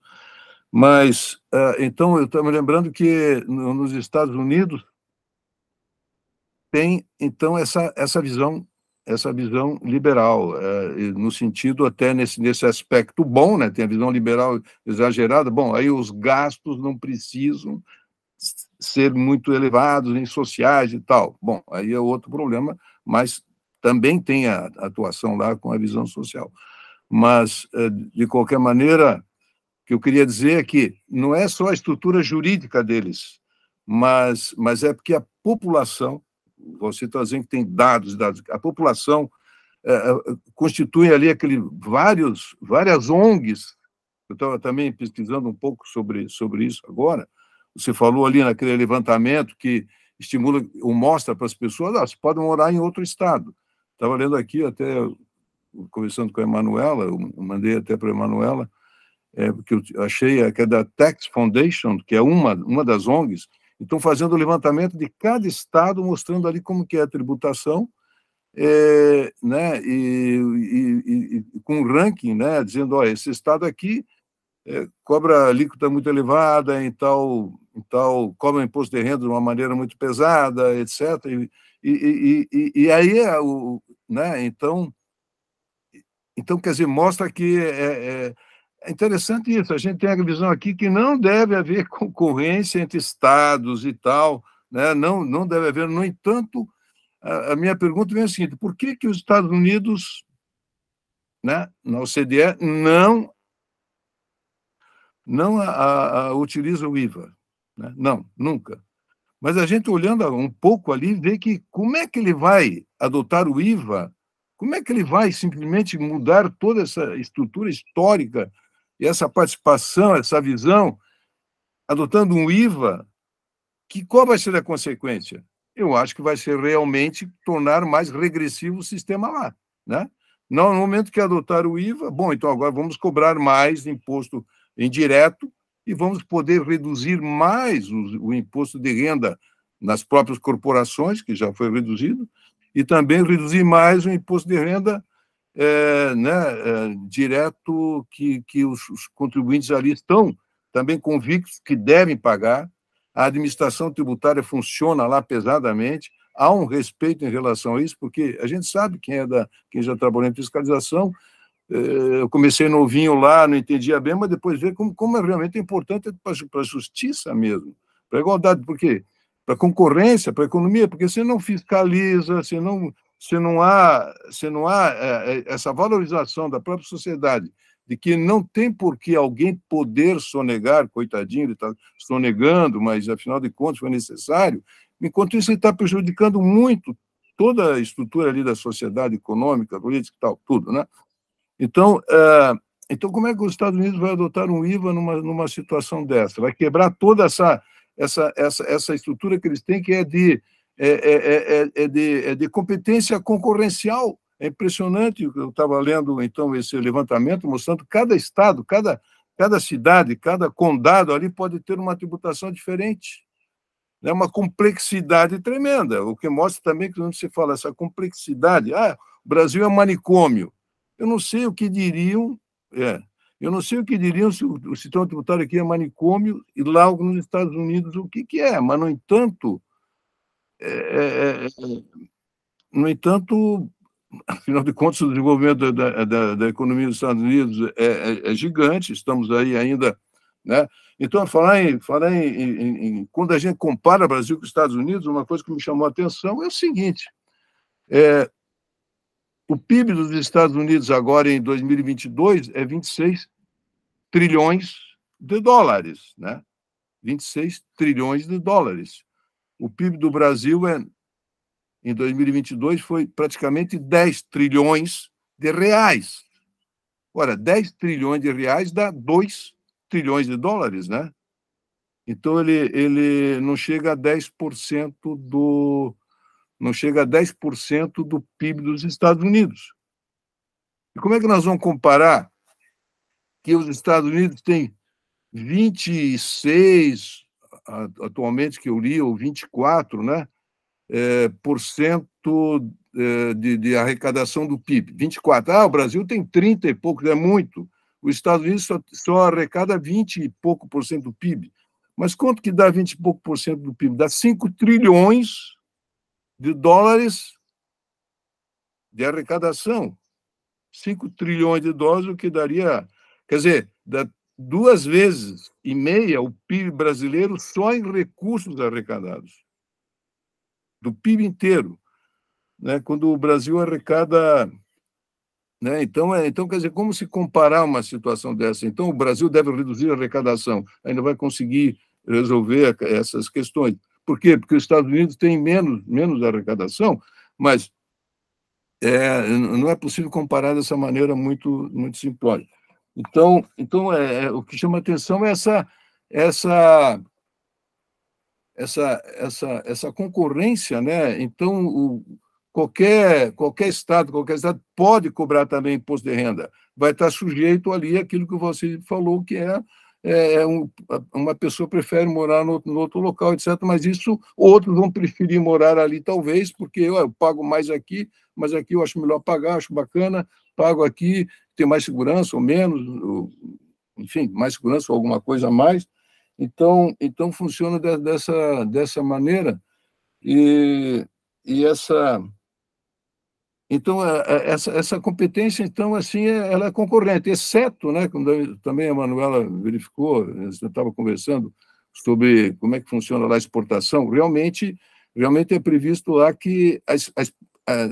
Mas, então, eu estou me lembrando que nos Estados Unidos tem, então, essa visão liberal, no sentido até nesse aspecto bom, né? Tem a visão liberal exagerada, bom, aí os gastos não precisam ser muito elevados em sociais e tal. Bom, aí é outro problema, mas também tem a atuação lá com a visão social. Mas, de qualquer maneira, o que eu queria dizer é que não é só a estrutura jurídica deles, mas é porque a população, você está dizendo que tem dados, a população constitui ali várias ONGs, eu estava também pesquisando um pouco sobre isso agora, você falou ali naquele levantamento que estimula ou mostra para as pessoas, você pode morar em outro estado. Estava lendo aqui, até conversando com a Emanuela, eu mandei até para a Emanuela, porque eu achei que é da Tax Foundation, que é uma das ONGs, estão fazendo o levantamento de cada estado, mostrando ali como que é a tributação, né, e com um ranking, né, dizendo, ó, esse estado aqui cobra alíquota muito elevada, em tal cobra imposto de renda de uma maneira muito pesada, etc. E aí, né, então, quer dizer, mostra que é interessante isso, a gente tem a visão aqui que não deve haver concorrência entre estados e tal, né? Não deve haver, no entanto, a minha pergunta vem a seguinte, por que os Estados Unidos, né, na OCDE, não utiliza o IVA? Né? Não, nunca. Mas a gente olhando um pouco ali, vê que como é que ele vai adotar o IVA, como é que ele vai simplesmente mudar toda essa estrutura histórica e essa participação, essa visão, adotando um IVA, qual vai ser a consequência? Eu acho que vai ser realmente tornar mais regressivo o sistema lá, né? No momento que adotar o IVA, bom, então agora vamos cobrar mais imposto indireto e vamos poder reduzir mais o imposto de renda nas próprias corporações, que já foi reduzido, e também reduzir mais o imposto de renda né, direto que os contribuintes ali estão também convictos que devem pagar. A administração tributária funciona lá pesadamente, há um respeito em relação a isso, porque a gente sabe quem já trabalhou em fiscalização. Eu comecei novinho lá, não entendia bem, mas depois ver como é realmente importante para a justiça mesmo, para a igualdade, por quê? Para a concorrência, para a economia, porque você não fiscaliza, se não há essa valorização da própria sociedade, de que não tem por que alguém poder sonegar, coitadinho, ele está sonegando, mas, afinal de contas, foi necessário, enquanto isso ele está prejudicando muito toda a estrutura ali da sociedade econômica, política e tal, tudo, né? Então, como é que os Estados Unidos vai adotar um IVA numa situação dessa? Vai quebrar toda essa estrutura que eles têm, que é de competência concorrencial. É impressionante, eu estava lendo, então, esse levantamento, mostrando que cada estado, cada cidade, cada condado ali pode ter uma tributação diferente. É uma complexidade tremenda, o que mostra também que quando se fala essa complexidade, o Brasil é manicômio. Eu não sei o que diriam, eu não sei o que diriam se o sistema tributário aqui é manicômio e lá nos Estados Unidos o que é, mas, no entanto, afinal de contas, o desenvolvimento da economia dos Estados Unidos é gigante, estamos aí ainda, né? Então, falar quando a gente compara o Brasil com os Estados Unidos, uma coisa que me chamou a atenção é o seguinte, o PIB dos Estados Unidos agora em 2022 é 26 trilhões de dólares, né? 26 trilhões de dólares. O PIB do Brasil em 2022 foi praticamente 10 trilhões de reais. Ora, 10 trilhões de reais dá 2 trilhões de dólares, né? Então, ele não chega a 10% do PIB dos Estados Unidos. E como é que nós vamos comparar que os Estados Unidos têm 26, atualmente que eu li, ou 24, né, por cento de arrecadação do PIB? 24. O Brasil tem 30 e poucos, é muito. Os Estados Unidos só arrecada 20 e pouco por cento do PIB. Mas quanto que dá 20 e pouco por cento do PIB? Dá 5 trilhões de dólares de arrecadação. 5 trilhões de dólares, o que daria... Quer dizer, dá 2,5 vezes o PIB brasileiro só em recursos arrecadados. Do PIB inteiro. Né? Quando o Brasil arrecada... Né? Então, quer dizer, como se comparar uma situação dessa? Então, o Brasil deve reduzir a arrecadação, ainda vai conseguir resolver essas questões. Por quê? Porque os Estados Unidos têm menos arrecadação, mas não é possível comparar dessa maneira muito, muito simplória. Então o que chama atenção é essa concorrência, né? Então, qualquer estado pode cobrar também imposto de renda, vai estar sujeito ali àquilo que você falou, que uma pessoa prefere morar no outro local, etc., mas outros vão preferir morar ali, talvez, porque eu pago mais aqui, mas aqui eu acho melhor pagar, acho bacana, pago aqui, tem mais segurança ou menos, enfim, mais segurança ou alguma coisa a mais. Então funciona dessa maneira, então, essa competência, então, assim, ela é concorrente, exceto, né, como também a Manuela verificou, você estava conversando sobre como é que funciona lá a exportação, realmente é previsto lá que...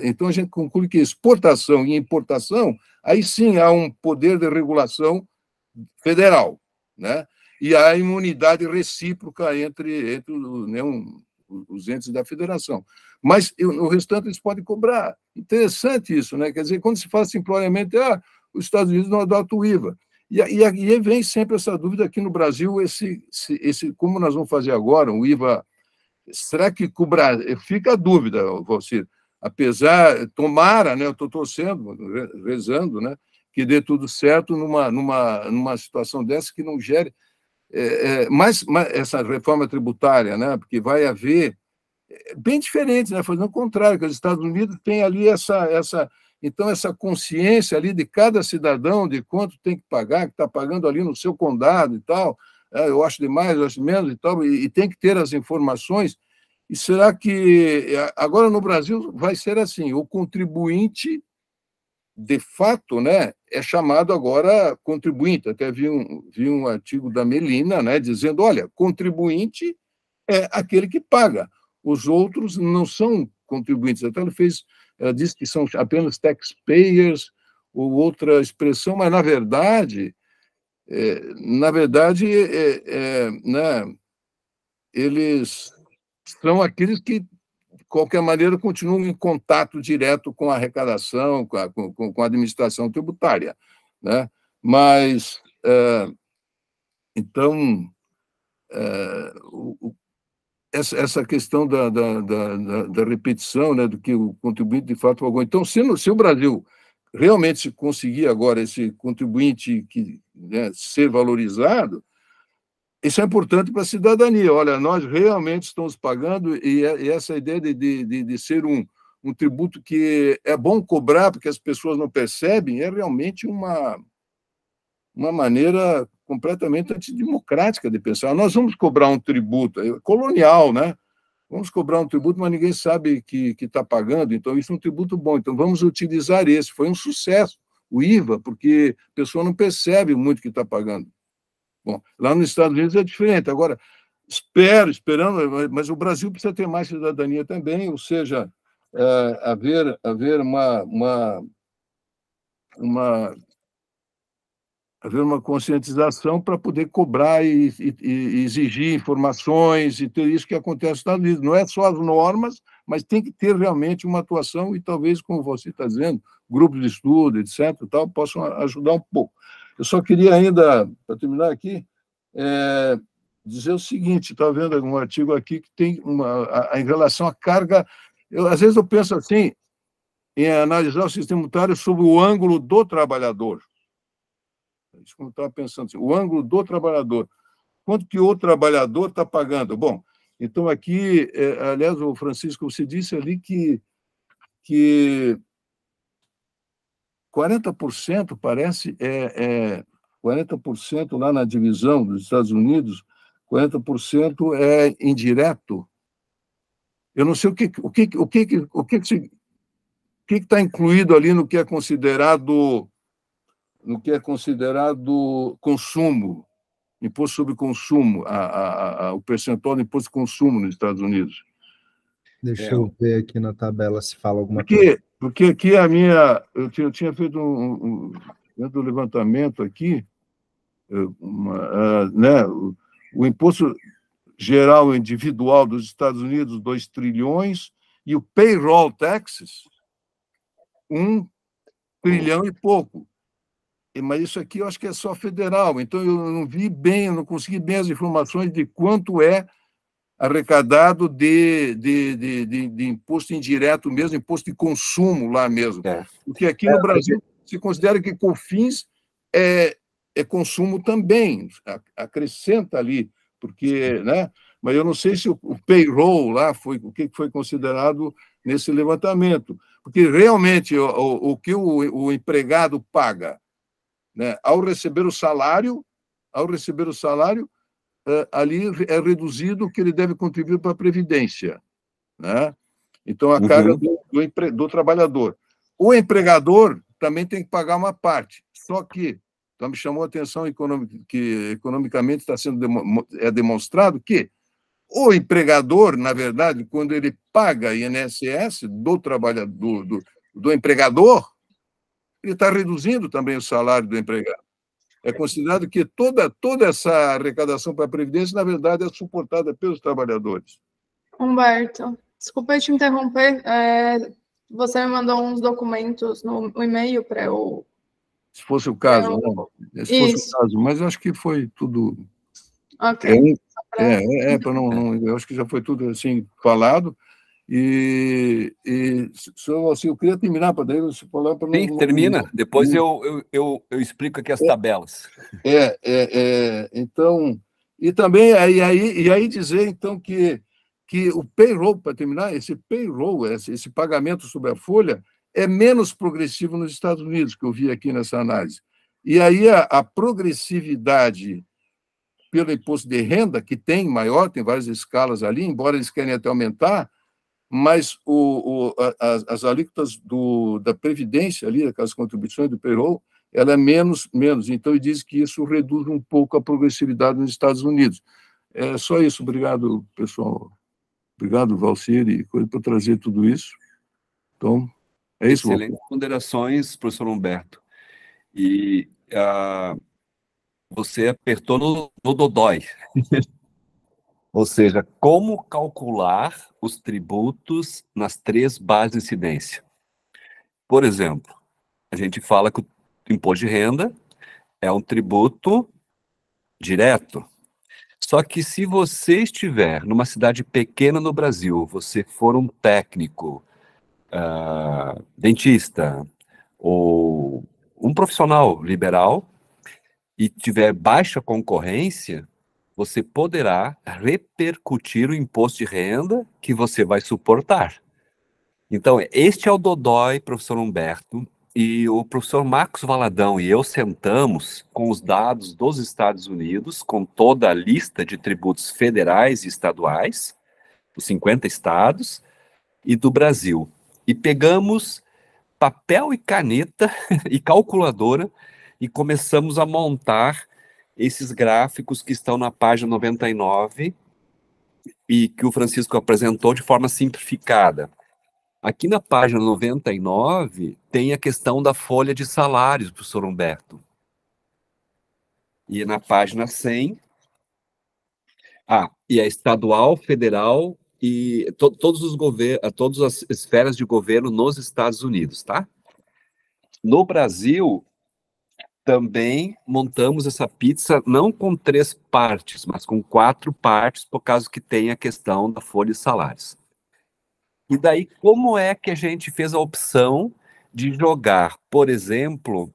Então, a gente conclui que exportação e importação, aí sim há um poder de regulação federal, né? E há imunidade recíproca entre os entes da federação. Mas o restante eles podem cobrar. Interessante isso, né? Quer dizer, quando se fala simplesmente, os Estados Unidos não adotam o IVA. E aí vem sempre essa dúvida aqui no Brasil, como nós vamos fazer agora, o IVA, será que cobrar? Fica a dúvida, Valcir, apesar, tomara, né? Eu estou torcendo, rezando, né? Que dê tudo certo numa situação dessa que não gere mas essa reforma tributária, né? Porque vai haver bem diferente, né? Fazendo o contrário, que os Estados Unidos têm ali essa consciência ali de cada cidadão, de quanto tem que pagar, que está pagando ali no seu condado e tal, eu acho demais, eu acho menos e tal, e tem que ter as informações. E será que agora no Brasil vai ser assim, o contribuinte, de fato, né, é chamado agora contribuinte. Até vi um artigo da Melina, né, dizendo, olha, contribuinte é aquele que paga, os outros não são contribuintes. Até ela disse que são apenas taxpayers, ou outra expressão, mas, na verdade, né, eles são aqueles que, de qualquer maneira, continuam em contato direto com a arrecadação, com a administração tributária, né? Mas, então, essa questão da repetição, né, do que o contribuinte de fato pagou. Então, se o Brasil realmente conseguir agora esse contribuinte né, ser valorizado, isso é importante para a cidadania. Olha, nós realmente estamos pagando, e essa ideia de ser um tributo que é bom cobrar, porque as pessoas não percebem, é realmente uma maneira completamente antidemocrática de pensar. Nós vamos cobrar um tributo, colonial, né? Vamos cobrar um tributo, mas ninguém sabe que está pagando, então isso é um tributo bom. Então vamos utilizar esse. Foi um sucesso, o IVA, porque a pessoa não percebe muito que está pagando. Bom, lá nos Estados Unidos é diferente. Agora, esperando, mas o Brasil precisa ter mais cidadania também, ou seja, haver uma conscientização para poder cobrar e exigir informações e ter isso que acontece nos Estados Unidos. Não é só as normas, mas tem que ter realmente uma atuação e talvez, como você está dizendo, grupos de estudo, etc., tal, possam ajudar um pouco. Eu só queria ainda, para terminar aqui, dizer o seguinte, está vendo um artigo aqui que tem em relação à carga... às vezes eu penso assim, em analisar o sistema tributário sob o ângulo do trabalhador. Isso como eu estava pensando, assim, o ângulo do trabalhador. Quanto que o trabalhador está pagando? Bom, então aqui, aliás, o Francisco, você disse ali que 40% parece, 40% lá na divisão dos Estados Unidos, 40% é indireto. Eu não sei o que está incluído ali no que é considerado consumo, imposto sobre consumo, o percentual do imposto de consumo nos Estados Unidos. Deixa eu ver aqui na tabela se fala alguma coisa. Porque aqui eu tinha feito dentro do levantamento aqui, né, o imposto geral individual dos Estados Unidos, 2 trilhões, e o payroll taxes, 1 trilhão e pouco. Mas isso aqui eu acho que é só federal, então eu não vi bem, eu não consegui bem as informações de quanto é arrecadado de imposto indireto mesmo, imposto de consumo lá mesmo. Porque aqui no Brasil se considera que COFINS é consumo também, acrescenta ali, porque, né? Mas eu não sei se o payroll lá o que foi considerado nesse levantamento, porque realmente o que o empregado paga, né, ao receber o salário, ali é reduzido o que ele deve contribuir para a Previdência, né? Então, a carga do trabalhador. O empregador também tem que pagar uma parte, só que, então me chamou a atenção que economicamente está sendo demonstrado que o empregador, na verdade, quando ele paga INSS do trabalhador, do empregador, ele está reduzindo também o salário do empregado. É considerado que toda essa arrecadação para a Previdência, na verdade, é suportada pelos trabalhadores. Humberto, desculpa te interromper, você me mandou uns documentos no e-mail para eu... Se fosse o caso, né? Se fosse o caso, mas eu acho que foi tudo... Ok. Para não... Eu acho que já foi tudo assim falado. E só assim, eu queria terminar para daí você falar para não. Sim, termina. Depois eu explico aqui as tabelas. Então, e também aí dizer então que o payroll, para terminar, esse payroll, esse pagamento sobre a folha é menos progressivo nos Estados Unidos, que eu vi aqui nessa análise. E aí a progressividade pelo imposto de renda, que tem várias escalas ali, embora eles querem até aumentar, mas as alíquotas da Previdência, ali, aquelas contribuições do payroll, ela é menos. Então, ele diz que isso reduz um pouco a progressividade nos Estados Unidos. É só isso. Obrigado, pessoal. Obrigado, Valcir, e por trazer tudo isso. Então, é isso. Excelentes ponderações, professor Humberto. E você apertou no dodói. Ou seja, como calcular os tributos nas 3 bases de incidência. Por exemplo, a gente fala que o imposto de renda é um tributo direto. Só que se você estiver numa cidade pequena no Brasil, você for um técnico, dentista, ou um profissional liberal, e tiver baixa concorrência, você poderá repercutir o imposto de renda que você vai suportar. Então, este é o Dodói, professor Humberto, e o professor Marcos Valadão e eu sentamos com os dados dos Estados Unidos, com toda a lista de tributos federais e estaduais, dos 50 estados, e do Brasil. E pegamos papel e caneta e calculadora e começamos a montar esses gráficos que estão na página 99 e que o Francisco apresentou de forma simplificada. Aqui na página 99 tem a questão da folha de salários, professor Humberto. E na página 100, e a estadual, federal e todos os governos, todas as esferas de governo nos Estados Unidos, tá? No Brasil, também montamos essa pizza não com 3 partes, mas com 4 partes, por causa que tem a questão da folha de salários. E daí, como é que a gente fez a opção de jogar, por exemplo,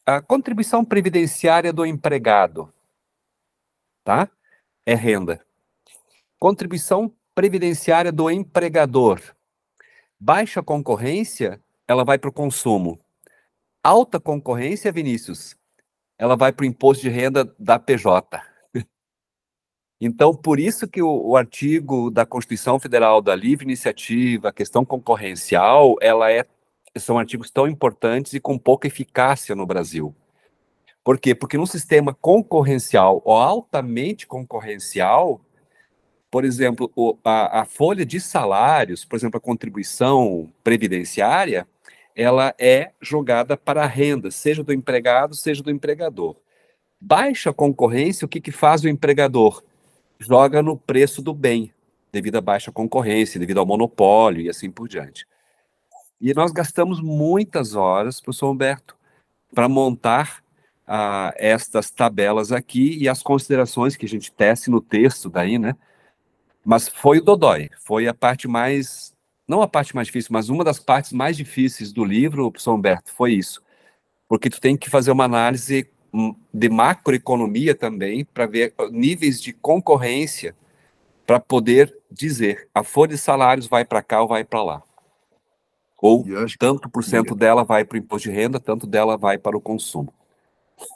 a contribuição previdenciária do empregado, tá? É renda. Contribuição previdenciária do empregador. Baixa concorrência, ela vai para o consumo. Alta concorrência, Vinícius, ela vai para o imposto de renda da PJ. Então, por isso que o artigo da Constituição Federal da livre iniciativa, a questão concorrencial, são artigos tão importantes e com pouca eficácia no Brasil. Por quê? Porque no sistema concorrencial ou altamente concorrencial, por exemplo, a folha de salários, por exemplo, a contribuição previdenciária, ela é jogada para a renda, seja do empregado, seja do empregador. Baixa concorrência, o que faz o empregador? Joga no preço do bem, devido à baixa concorrência, devido ao monopólio e assim por diante. E nós gastamos muitas horas, professor Humberto, para montar estas tabelas aqui e as considerações que a gente tece no texto daí, né? Mas foi o Dodói, foi a parte mais, não a parte mais difícil, mas uma das partes mais difíceis do livro, professor Humberto, foi isso. Porque tu tem que fazer uma análise de macroeconomia também, para ver níveis de concorrência, para poder dizer, a folha de salários vai para cá ou vai para lá. Ou tanto por cento dela vai para o imposto de renda, tanto dela vai para o consumo.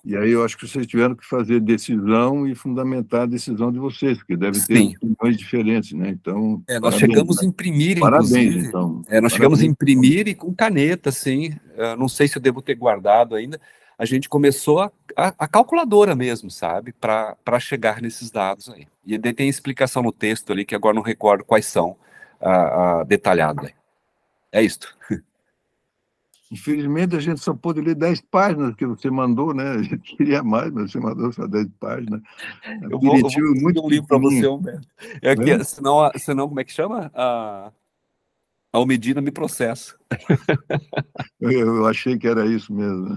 E aí eu acho que vocês tiveram que fazer decisão e fundamentar a decisão de vocês, porque deve ter opiniões diferentes, né? Então, nós chegamos a imprimir, inclusive. Então, nós chegamos a imprimir e com caneta, assim. Não sei se eu devo ter guardado ainda. A gente começou a calculadora mesmo, sabe? Para chegar nesses dados aí. E tem explicação no texto ali, que agora não recordo quais são detalhado aí. É isto. Infelizmente, a gente só pôde ler 10 páginas que você mandou, né? A gente queria mais, mas você mandou só 10 páginas. Eu vou muito um livro para você, Humberto. Senão, como é que chama? A Almedina me processa. Eu achei que era isso mesmo.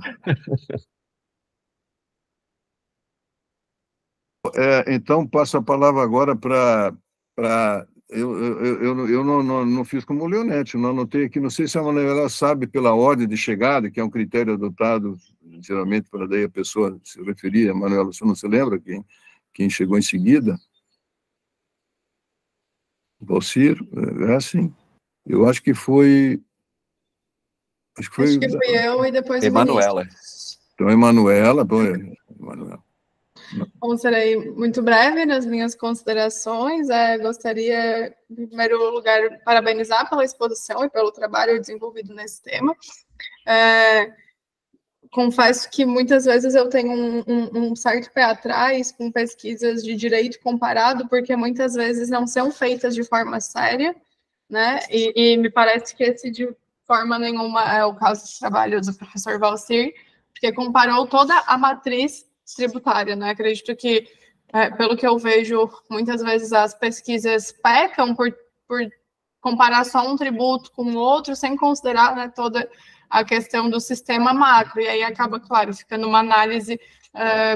Então, passo a palavra agora para... Eu não fiz como o Leonete, não anotei aqui, não sei se a Manuela sabe pela ordem de chegada, que é um critério adotado, geralmente, para daí a pessoa se referir. A Manuela, você não se lembra quem chegou em seguida? Valcir? É assim. Eu acho que foi... Acho que fui eu e depois o Emanuela. Então, Emanuela. Emanuela. Bom, serei muito breve nas minhas considerações. Gostaria, em primeiro lugar, parabenizar pela exposição e pelo trabalho desenvolvido nesse tema. Confesso que muitas vezes eu tenho um certo pé atrás com pesquisas de direito comparado, porque muitas vezes não são feitas de forma séria, né? E me parece que esse de forma nenhuma é o caso do trabalho do professor Valcir, porque comparou toda a matriz tributária, né? Acredito que, pelo que eu vejo, muitas vezes as pesquisas pecam por comparar só um tributo com o outro, sem considerar, né, toda a questão do sistema macro, e aí acaba, claro, ficando uma análise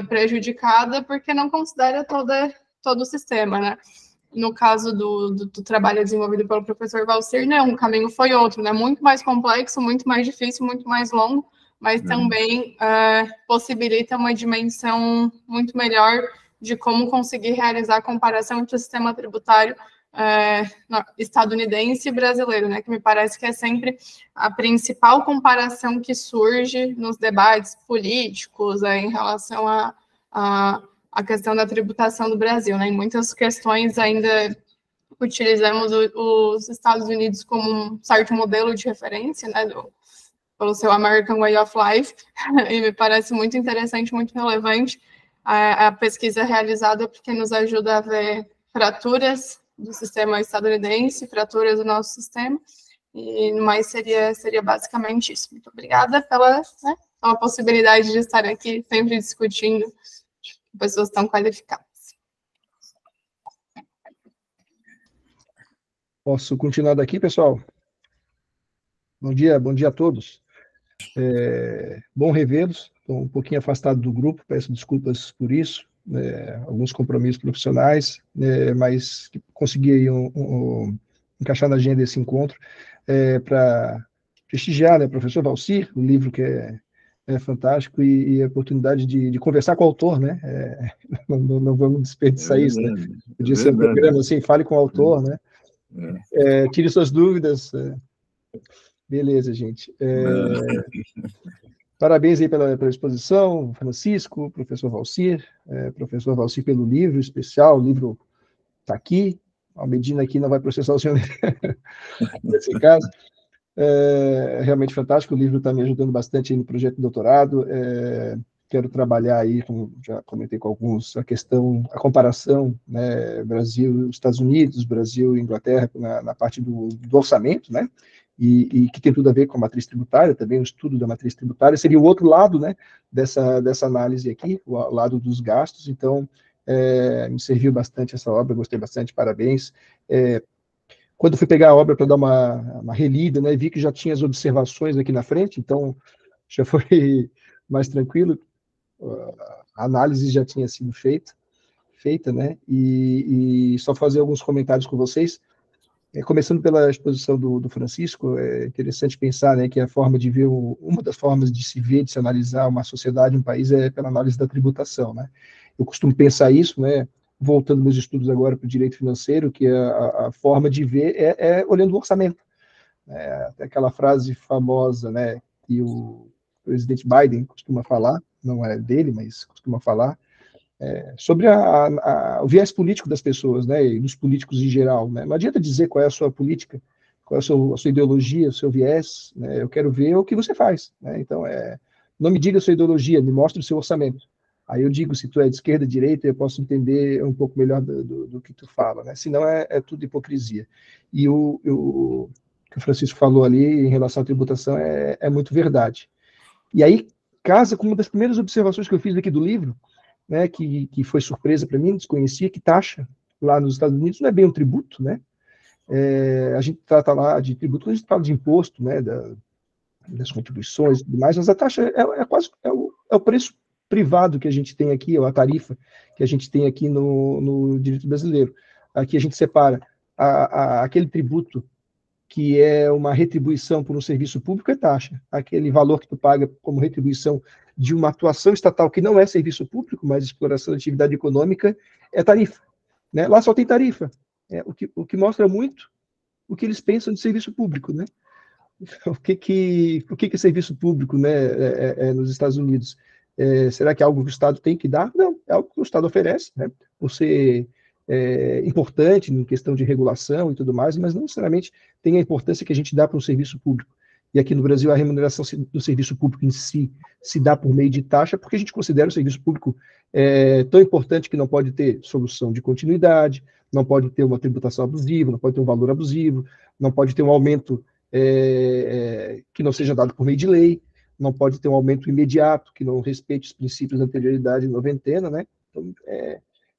prejudicada, porque não considera todo o sistema, né? No caso do trabalho desenvolvido pelo professor Valcir, né, um caminho foi outro, né? Muito mais complexo, muito mais difícil, muito mais longo, mas também possibilita uma dimensão muito melhor de como conseguir realizar a comparação entre o sistema tributário estadunidense e brasileiro, né, que me parece que é sempre a principal comparação que surge nos debates políticos em relação à questão da tributação do Brasil, né, em muitas questões ainda utilizamos os Estados Unidos como um certo modelo de referência, né, pelo seu American Way of Life, e me parece muito interessante, muito relevante a pesquisa realizada, porque nos ajuda a ver fraturas do sistema estadunidense, fraturas do nosso sistema, e mais seria basicamente isso. Muito obrigada pela possibilidade de estar aqui, sempre discutindo com pessoas tão qualificadas. Posso continuar daqui, pessoal? Bom dia a todos. Bom revê-los. Estou um pouquinho afastado do grupo, peço desculpas por isso. Alguns compromissos profissionais, mas consegui aí encaixar na agenda esse encontro para prestigiar, né, professor Valcir, o livro que é fantástico, e a oportunidade de conversar com o autor, né? Não vamos desperdiçar isso, né? Podia ser um programa assim, fale com o autor, né? Tire suas dúvidas. Beleza, gente. Parabéns aí pela exposição, Francisco, professor Valcir pelo livro especial, o livro está aqui, a Medina aqui não vai processar o senhor nesse caso. Realmente fantástico, o livro está me ajudando bastante aí no projeto de doutorado, quero trabalhar aí, como já comentei com alguns, a comparação, né, Brasil e Estados Unidos, Brasil e Inglaterra, na parte do orçamento, né, e que tem tudo a ver com a matriz tributária, também o estudo da matriz tributária, seria o outro lado, né, dessa análise aqui, o lado dos gastos. Então, me serviu bastante essa obra, gostei bastante, parabéns. Quando fui pegar a obra para dar uma relida, né, vi que já tinha as observações aqui na frente, então já foi mais tranquilo, a análise já tinha sido feita, né, e só fazer alguns comentários com vocês. Começando pela exposição do Francisco, é interessante pensar, né, que a forma de ver, uma das formas de se ver, de se analisar uma sociedade, um país, é pela análise da tributação, né. Eu costumo pensar isso, né, voltando meus estudos agora para o direito financeiro, que a forma de ver é olhando o orçamento. Aquela frase famosa, né, que o presidente Biden costuma falar, não é dele, mas costuma falar, sobre o viés político das pessoas, né, e dos políticos em geral, né. Não adianta dizer qual é a sua política, qual é a sua ideologia, o seu viés, né, eu quero ver o que você faz, né. Então, não me diga a sua ideologia, me mostre o seu orçamento. Aí eu digo, se tu é de esquerda, direita, eu posso entender um pouco melhor do que tu fala, né, senão é tudo hipocrisia. E o que o Francisco falou ali em relação à tributação é muito verdade. E aí, casa com uma das primeiras observações que eu fiz aqui do livro, né, que foi surpresa para mim, desconhecia, que taxa lá nos Estados Unidos não é bem um tributo, né? A gente trata lá de tributo, a gente fala de imposto, né, das contribuições e tudo mais, mas a taxa é quase o preço privado que a gente tem aqui, ou a tarifa que a gente tem aqui no direito brasileiro. Aqui a gente separa aquele tributo que é uma retribuição por um serviço público, é taxa. Aquele valor que tu paga como retribuição de uma atuação estatal que não é serviço público, mas exploração de atividade econômica, é tarifa, né? Lá só tem tarifa. O que mostra muito o que eles pensam de serviço público, né? O que é serviço público, né, nos Estados Unidos? Será que é algo que o Estado tem que dar? Não, é algo que o Estado oferece, né? Por ser importante em questão de regulação e tudo mais, mas não necessariamente tem a importância que a gente dá para o serviço público. E aqui no Brasil a remuneração do serviço público em si se dá por meio de taxa, porque a gente considera o serviço público tão importante que não pode ter solução de continuidade, não pode ter uma tributação abusiva, não pode ter um valor abusivo, não pode ter um aumento que não seja dado por meio de lei, não pode ter um aumento imediato, que não respeite os princípios da anterioridade e noventena, né? Então,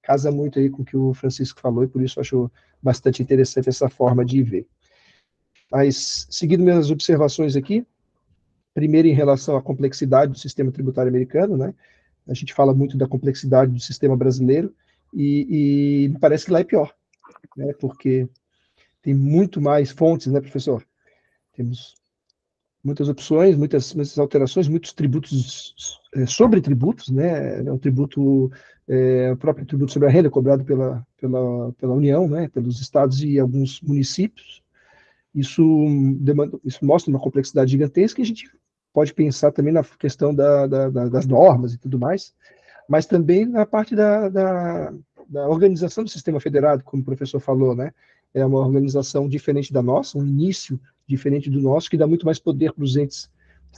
casa muito aí com o que o Francisco falou, e por isso eu acho bastante interessante essa forma de ver. Mas, seguindo minhas observações aqui, primeiro em relação à complexidade do sistema tributário americano, né? A gente fala muito da complexidade do sistema brasileiro, e me parece que lá é pior, né? Porque tem muito mais fontes, né, professor? Temos muitas opções, muitas alterações, muitos tributos sobre tributos, né? O tributo, o próprio tributo sobre a renda cobrado pela União, né? Pelos estados e alguns municípios. Isso mostra uma complexidade gigantesca e a gente pode pensar também na questão das normas e tudo mais, mas também na parte da organização do sistema federado, como o professor falou, né? É uma organização diferente da nossa, um início diferente do nosso, que dá muito mais poder para os entes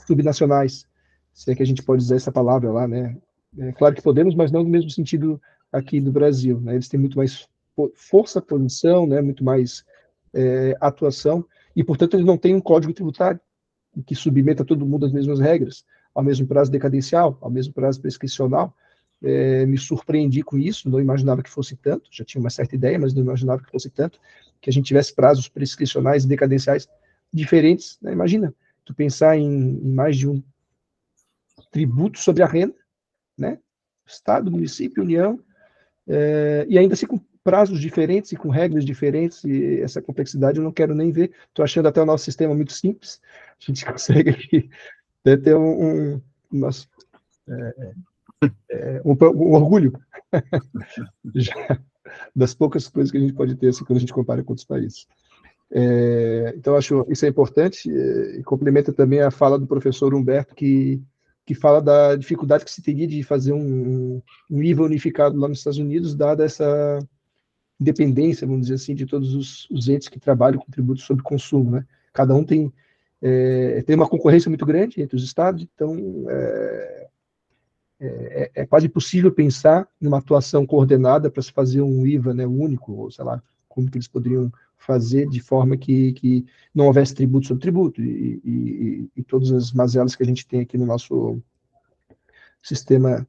subnacionais, se é que a gente pode usar essa palavra lá, né? É claro que podemos, mas não no mesmo sentido aqui do Brasil, né? Eles têm muito mais força, posição, né? Muito mais atuação, e, portanto, eles não têm um código tributário que submeta todo mundo às mesmas regras, ao mesmo prazo decadencial, ao mesmo prazo prescricional. Me surpreendi com isso, não imaginava que fosse tanto, já tinha uma certa ideia, mas não imaginava que fosse tanto, que a gente tivesse prazos prescricionais e decadenciais diferentes, né? Imagina, tu pensar em mais de um tributo sobre a renda, né? Estado, município, União, e ainda assim com prazos diferentes e com regras diferentes, e essa complexidade eu não quero nem ver. Estou achando até o nosso sistema muito simples, a gente consegue aqui ter um orgulho já, das poucas coisas que a gente pode ter assim, quando a gente compara com outros países. Então, acho isso é importante, e complementa também a fala do professor Humberto, que fala da dificuldade que se teria de fazer um IVA unificado lá nos Estados Unidos, dada essa independência, vamos dizer assim, de todos os entes que trabalham com tributos sobre consumo, né? Cada um tem uma concorrência muito grande entre os estados, então é quase impossível pensar numa atuação coordenada para se fazer um IVA, né, único, ou sei lá, como que eles poderiam fazer de forma que não houvesse tributo sobre tributo, e todas as mazelas que a gente tem aqui no nosso sistema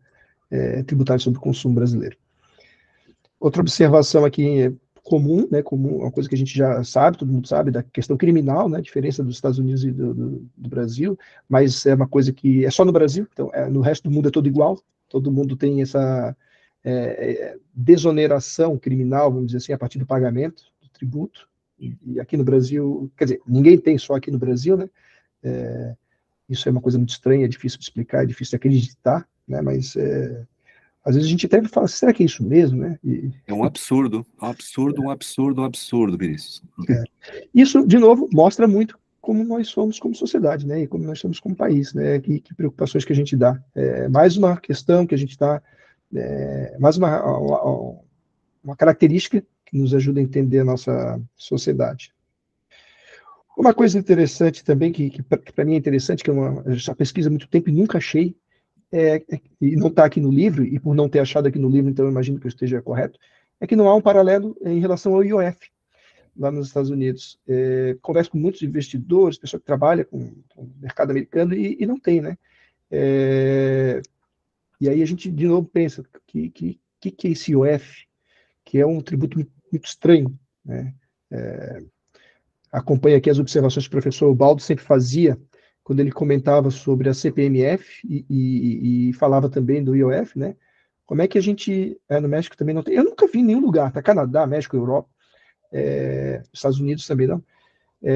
tributário sobre o consumo brasileiro. Outra observação aqui comum, né, uma coisa que a gente já sabe, todo mundo sabe, da questão criminal, né, a diferença dos Estados Unidos e do Brasil, mas é uma coisa que é só no Brasil, então no resto do mundo é todo igual, todo mundo tem essa desoneração criminal, vamos dizer assim, a partir do pagamento do tributo, e aqui no Brasil, quer dizer, ninguém tem, só aqui no Brasil, né, isso é uma coisa muito estranha, é difícil de explicar, é difícil de acreditar, né, mas às vezes a gente até fala, será que é isso mesmo, né? É um absurdo, Vinícius. Isso, de novo, mostra muito como nós somos como sociedade, né? E como nós somos como país, né? Que preocupações que a gente dá. Mais uma questão que a gente está, mais uma característica que nos ajuda a entender a nossa sociedade. Uma coisa interessante também, que para mim é interessante, que eu já pesquiso há muito tempo e nunca achei, e não está aqui no livro, e por não ter achado aqui no livro, então eu imagino que eu esteja correto, é que não há um paralelo em relação ao IOF, lá nos Estados Unidos. Converso com muitos investidores, pessoas que trabalham com o mercado americano, e não tem, né? E aí a gente, de novo, pensa, que é esse IOF, que é um tributo muito estranho, né? Acompanho aqui as observações que o professor Ubaldo sempre fazia, quando ele comentava sobre a CPMF e falava também do IOF, né? Como é que a gente, no México também não tem, eu nunca vi em nenhum lugar, tá? Canadá, México, Europa, Estados Unidos também não.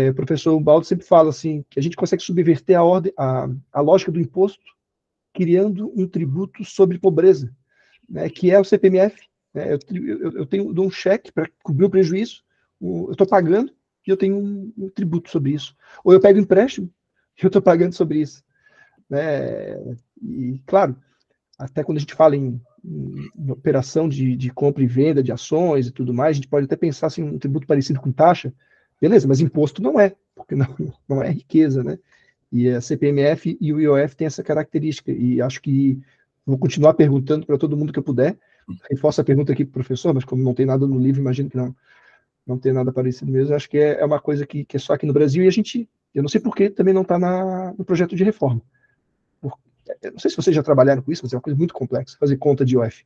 O professor Ubaldo sempre fala assim, que a gente consegue subverter a lógica do imposto, criando um tributo sobre pobreza, né? Que é o CPMF. Né? Eu dou um cheque para cobrir o prejuízo, eu estou pagando, e eu tenho um tributo sobre isso. Ou eu pego um empréstimo, eu estou pagando sobre isso. Né? E, claro, até quando a gente fala em operação de compra e venda de ações e tudo mais, a gente pode até pensar assim, um tributo parecido com taxa, beleza, mas imposto não é, porque não é riqueza, né? E a CPMF e o IOF têm essa característica, e acho que vou continuar perguntando para todo mundo que eu puder, reforço a pergunta aqui para o professor, mas como não tem nada no livro, imagino que não tem nada parecido mesmo, acho que é uma coisa que é só aqui no Brasil, e eu não sei por que também não está no projeto de reforma. Eu não sei se vocês já trabalharam com isso, mas é uma coisa muito complexa, fazer conta de IOF,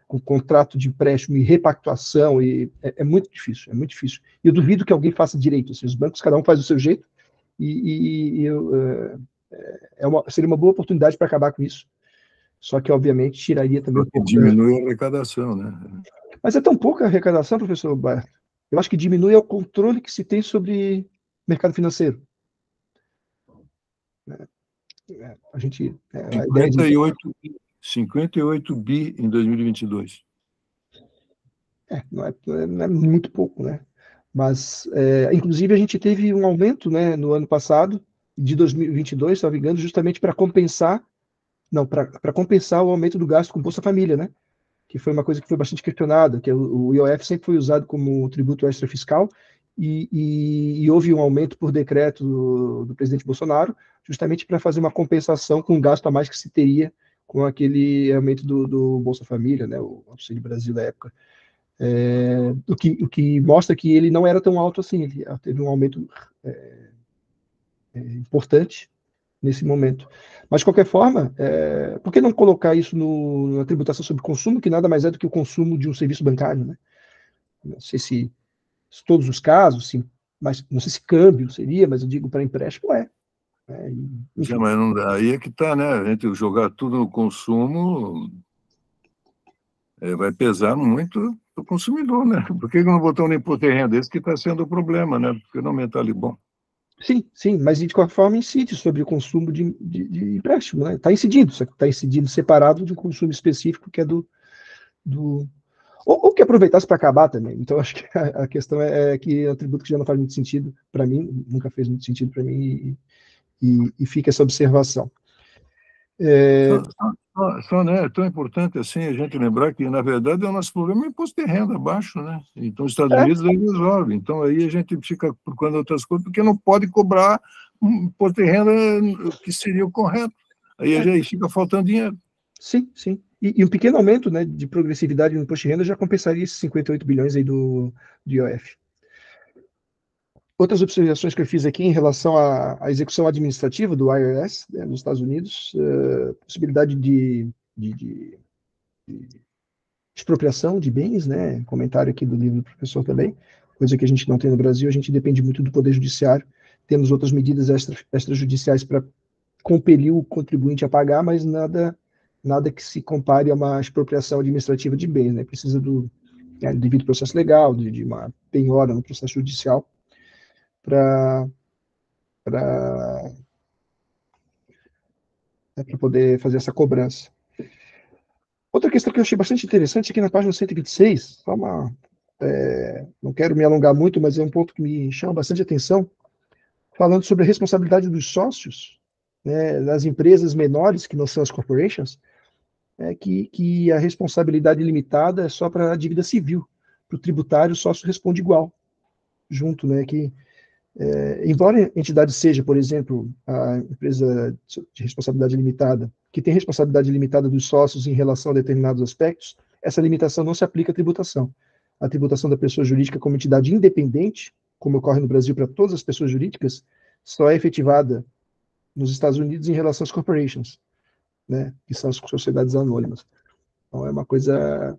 com contrato de empréstimo e repactuação, é muito difícil, é muito difícil. E eu duvido que alguém faça direito, assim, os bancos, cada um faz do seu jeito, seria uma boa oportunidade para acabar com isso. Só que, obviamente, tiraria também um pouco... Diminui a arrecadação, né? Mas é tão pouca a arrecadação, professor Barto. Eu acho que diminui o controle que se tem sobre o mercado financeiro. né? A gente... a ideia de... 58 bi em 2022. Não é muito pouco, né? Mas, inclusive, a gente teve um aumento, né, no ano passado, de 2022, se não me engano, justamente para compensar, não, para compensar o aumento do gasto com Bolsa Família, né? Que foi uma coisa que foi bastante questionada, que o IOF sempre foi usado como tributo extrafiscal, e houve um aumento por decreto do presidente Bolsonaro, justamente para fazer uma compensação com o gasto a mais que se teria com aquele aumento do Bolsa Família, né, o Auxílio Brasil da época. O que mostra que ele não era tão alto assim, ele teve um aumento importante nesse momento. Mas, de qualquer forma, por que não colocar isso na tributação sobre consumo, que nada mais é do que o consumo de um serviço bancário, né? Não sei se todos os casos, sim, mas não sei se câmbio seria, mas eu digo para empréstimo, Já, mas não dá. Aí é que está, né? A gente jogar tudo no consumo vai pesar muito o consumidor, né? Por que não botar um imposto de renda? Esse que está sendo o problema, né? Porque não aumentar ali bom. Sim, mas de qualquer forma incide sobre o consumo de empréstimo, né? Está incidindo, só que está incidindo separado de um consumo específico que é ou que aproveitasse para acabar também. Então, acho que a questão é que é um tributo que já não faz muito sentido para mim, nunca fez muito sentido para mim, e fica essa observação. Só, né, é tão importante assim a gente lembrar que, na verdade, o nosso problema é o imposto de renda baixo, né? Então, os Estados Unidos aí resolve. Então, aí a gente fica procurando outras coisas, porque não pode cobrar um imposto de renda que seria o correto. Aí fica faltando dinheiro. Sim. E um pequeno aumento, né, de progressividade no imposto de renda já compensaria esses 58 bilhões aí do IOF. Outras observações que eu fiz aqui em relação à execução administrativa do IRS, né, nos Estados Unidos, possibilidade de expropriação de bens, né, comentário aqui do livro do professor também, coisa que a gente não tem no Brasil, a gente depende muito do Poder Judiciário, temos outras medidas extrajudiciais para compelir o contribuinte a pagar, mas nada que se compare a uma expropriação administrativa de bens, né, precisa do devido processo legal, de uma penhora no processo judicial, para poder fazer essa cobrança. Outra questão que eu achei bastante interessante aqui na página 126, não quero me alongar muito, mas é um ponto que me chama bastante atenção, falando sobre a responsabilidade dos sócios, né, das empresas menores, que não são as corporations, que a responsabilidade limitada é só para a dívida civil. Para o tributário, o sócio responde igual, junto, né, que embora a entidade seja, por exemplo, a empresa de responsabilidade limitada, que tem responsabilidade limitada dos sócios em relação a determinados aspectos, essa limitação não se aplica à tributação. A tributação da pessoa jurídica como entidade independente, como ocorre no Brasil para todas as pessoas jurídicas, só é efetivada nos Estados Unidos em relação às corporations, né, que são as sociedades anônimas. Então, é uma coisa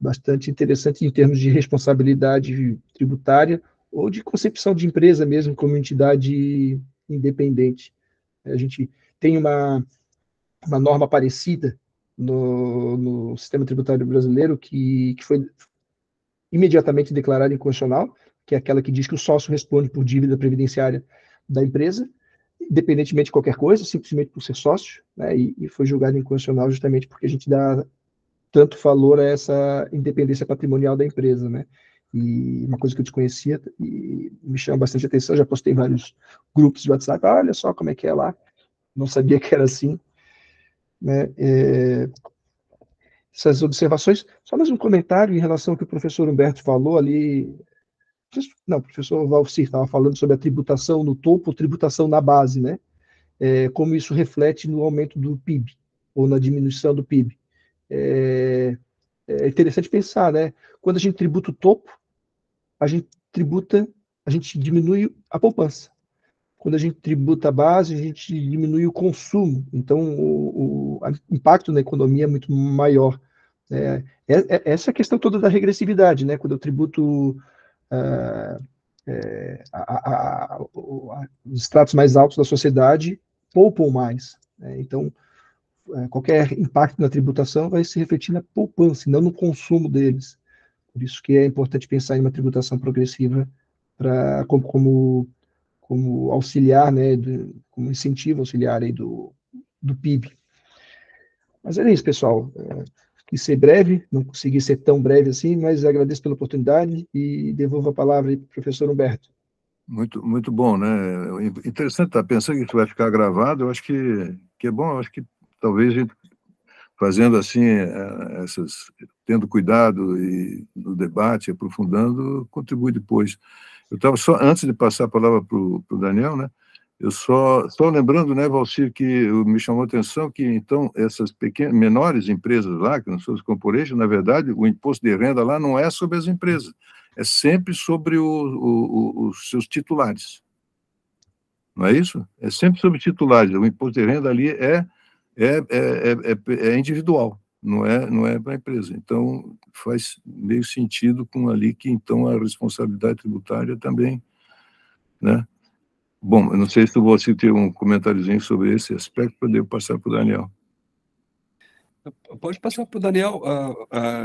bastante interessante em termos de responsabilidade tributária, ou de concepção de empresa mesmo como entidade independente. A gente tem uma norma parecida no sistema tributário brasileiro que foi imediatamente declarada inconstitucional, que é aquela que diz que o sócio responde por dívida previdenciária da empresa, independentemente de qualquer coisa, simplesmente por ser sócio, né, e foi julgada inconstitucional justamente porque a gente dá tanto valor a essa independência patrimonial da empresa, né? E uma coisa que eu desconhecia e me chama bastante atenção, já postei em vários grupos de WhatsApp, olha só como é que é lá, não sabia que era assim, né? Essas observações, só mais um comentário em relação ao que o professor Humberto falou ali, não, o professor Valcir estava falando sobre a tributação no topo, tributação na base, né? Como isso reflete no aumento do PIB, ou na diminuição do PIB. É interessante pensar, né? Quando a gente tributa o topo, a gente diminui a poupança. Quando a gente tributa a base, a gente diminui o consumo. Então, o impacto na economia é muito maior. Essa é a questão toda da regressividade, né? Quando eu tributo os estratos mais altos da sociedade, poupam mais, né? Então, qualquer impacto na tributação vai se refletir na poupança, não no consumo deles. Por isso que é importante pensar em uma tributação progressiva como como auxiliar, né, como incentivo auxiliar aí do PIB. Mas é isso, pessoal. Quis ser breve, não consegui ser tão breve assim, mas agradeço pela oportunidade e devolvo a palavra aí para o professor Humberto. Muito, muito bom, né? Interessante, tá pensando que isso vai ficar gravado, eu acho que é bom, eu acho que talvez a gente fazendo assim, tendo cuidado e no debate, aprofundando, contribui depois. Eu estava só, antes de passar a palavra para o Daniel, né? Eu só lembrando, né, Valcir, que me chamou a atenção que, então, essas pequenas, menores empresas lá, que não são as corporations, na verdade, o imposto de renda lá não é sobre as empresas, é sempre sobre os seus titulares. Não é isso? É sempre sobre titulares. O imposto de renda ali é individual, não é para a empresa. Então, faz meio sentido com ali que, então, a responsabilidade tributária também, né? Bom, eu não sei se você tem um comentáriozinho sobre esse aspecto, para eu passar para o Daniel. Pode passar para o Daniel.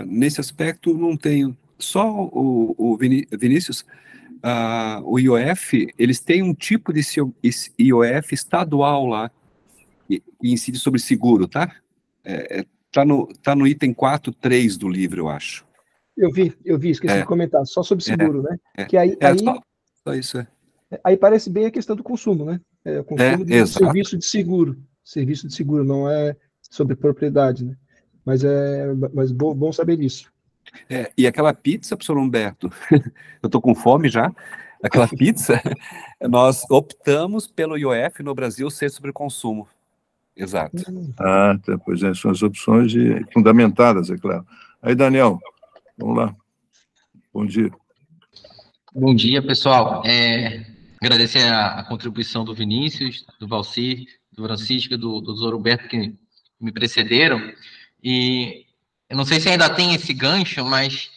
Nesse aspecto, não tenho. Só o Vinícius, o IOF, eles têm um tipo de IOF estadual lá, que incide sobre seguro, tá? Tá no item 4.3 do livro, eu acho. Eu vi, esqueci de comentar, só sobre seguro, né? Que aí só isso, Aí parece bem a questão do consumo, né? O consumo de serviço de seguro. Serviço de seguro, não é sobre propriedade, né? Mas bom saber disso. E aquela pizza, professor Humberto, eu tô com fome já, aquela pizza, nós optamos pelo IOF no Brasil ser sobre consumo. Exato. Tá, pois é, são as opções fundamentadas, é claro. Aí, Daniel, vamos lá. Bom dia. Bom dia, pessoal. Agradecer a contribuição do Vinícius, do Valcir, do Francisco, do Dr. Humberto, que me precederam. E eu não sei se ainda tem esse gancho, mas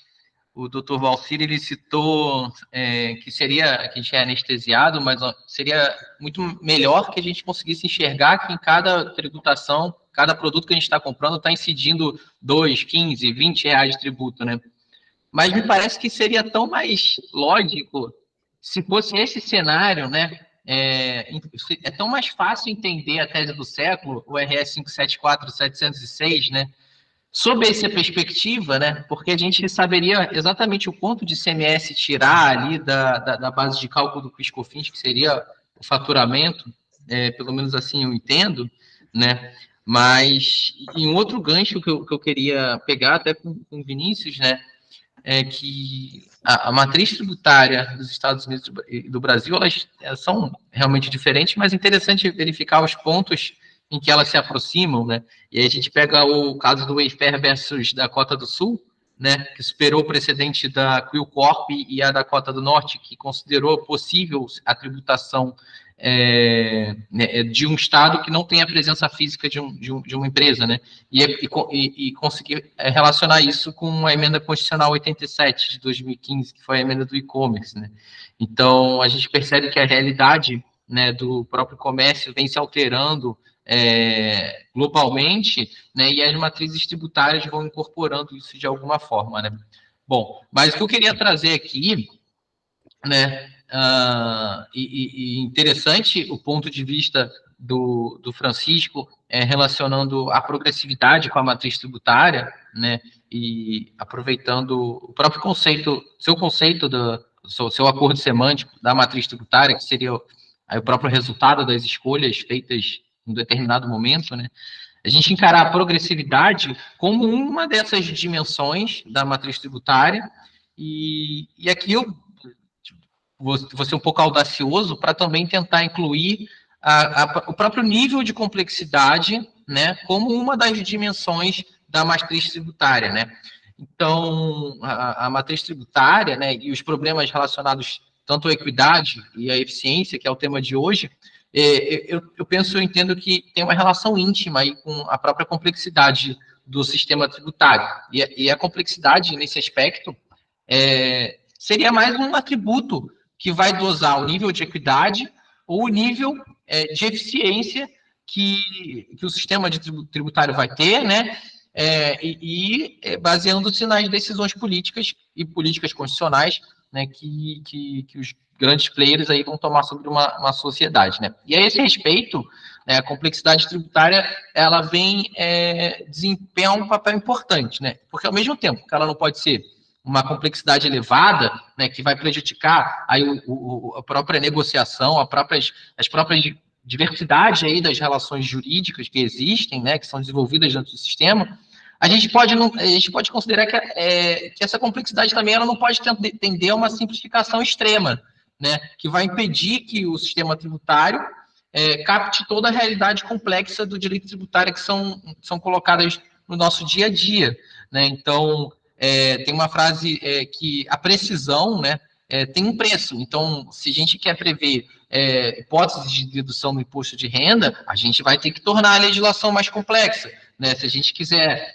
o Dr. Valcir, ele citou que a gente é anestesiado, mas seria muito melhor que a gente conseguisse enxergar que em cada tributação, cada produto que a gente está comprando está incidindo 2, 15, 20 reais de tributo, né? Mas me parece que seria tão mais lógico se fosse esse cenário, né? É tão mais fácil entender a tese do século, o RS 574-706, né? Sob essa perspectiva, né? Porque a gente saberia exatamente o quanto de ICMS tirar ali da base de cálculo do PIS/COFINS, que seria o faturamento, pelo menos assim eu entendo, né? Mas em outro gancho que eu queria pegar até com o Vinícius, né? É que a matriz tributária dos Estados Unidos e do Brasil, elas são realmente diferentes, mas é interessante verificar os pontos em que elas se aproximam, né? E aí a gente pega o caso do Wayfair versus Dakota do Sul, né? Que superou o precedente da Quill Corp e a Dakota do Norte, que considerou possível a tributação de um estado que não tem a presença física de uma empresa, né? E conseguir relacionar isso com a emenda constitucional 87 de 2015, que foi a emenda do e-commerce, né? Então, a gente percebe que a realidade, né, do próprio comércio vem se alterando globalmente, né? E as matrizes tributárias vão incorporando isso de alguma forma, né? Bom, mas o que eu queria trazer aqui, né? E interessante o ponto de vista do Francisco relacionando a progressividade com a matriz tributária, né? E aproveitando o próprio conceito, seu acordo semântico da matriz tributária, que seria aí o próprio resultado das escolhas feitas em um determinado momento, né? A gente encarar a progressividade como uma dessas dimensões da matriz tributária, e aqui eu vou ser um pouco audacioso para também tentar incluir o próprio nível de complexidade, né, como uma das dimensões da matriz tributária, né? Então, a matriz tributária, né, e os problemas relacionados tanto à equidade e à eficiência, que é o tema de hoje, eu entendo que tem uma relação íntima aí com a própria complexidade do sistema tributário. E a complexidade, nesse aspecto, seria mais um atributo que vai dosar o nível de equidade ou o nível de eficiência que o sistema tributário vai ter, né? Baseando-se nas decisões políticas e políticas constitucionais né, que os grandes players aí vão tomar sobre uma sociedade, né? E a esse respeito, né, a complexidade tributária, ela vem desempenhar um papel importante, né? Porque ao mesmo tempo que ela não pode ser uma complexidade elevada, né, que vai prejudicar aí a própria negociação, as próprias diversidades aí das relações jurídicas que existem, né, que são desenvolvidas dentro do sistema, a gente pode considerar que essa complexidade também ela não pode tender a uma simplificação extrema, né, que vai impedir que o sistema tributário capte toda a realidade complexa do direito tributário que são colocadas no nosso dia a dia, né? Então, tem uma frase que a precisão, né, tem um preço. Então, se a gente quer prever hipóteses de dedução do imposto de renda, a gente vai ter que tornar a legislação mais complexa, né? Se a gente quiser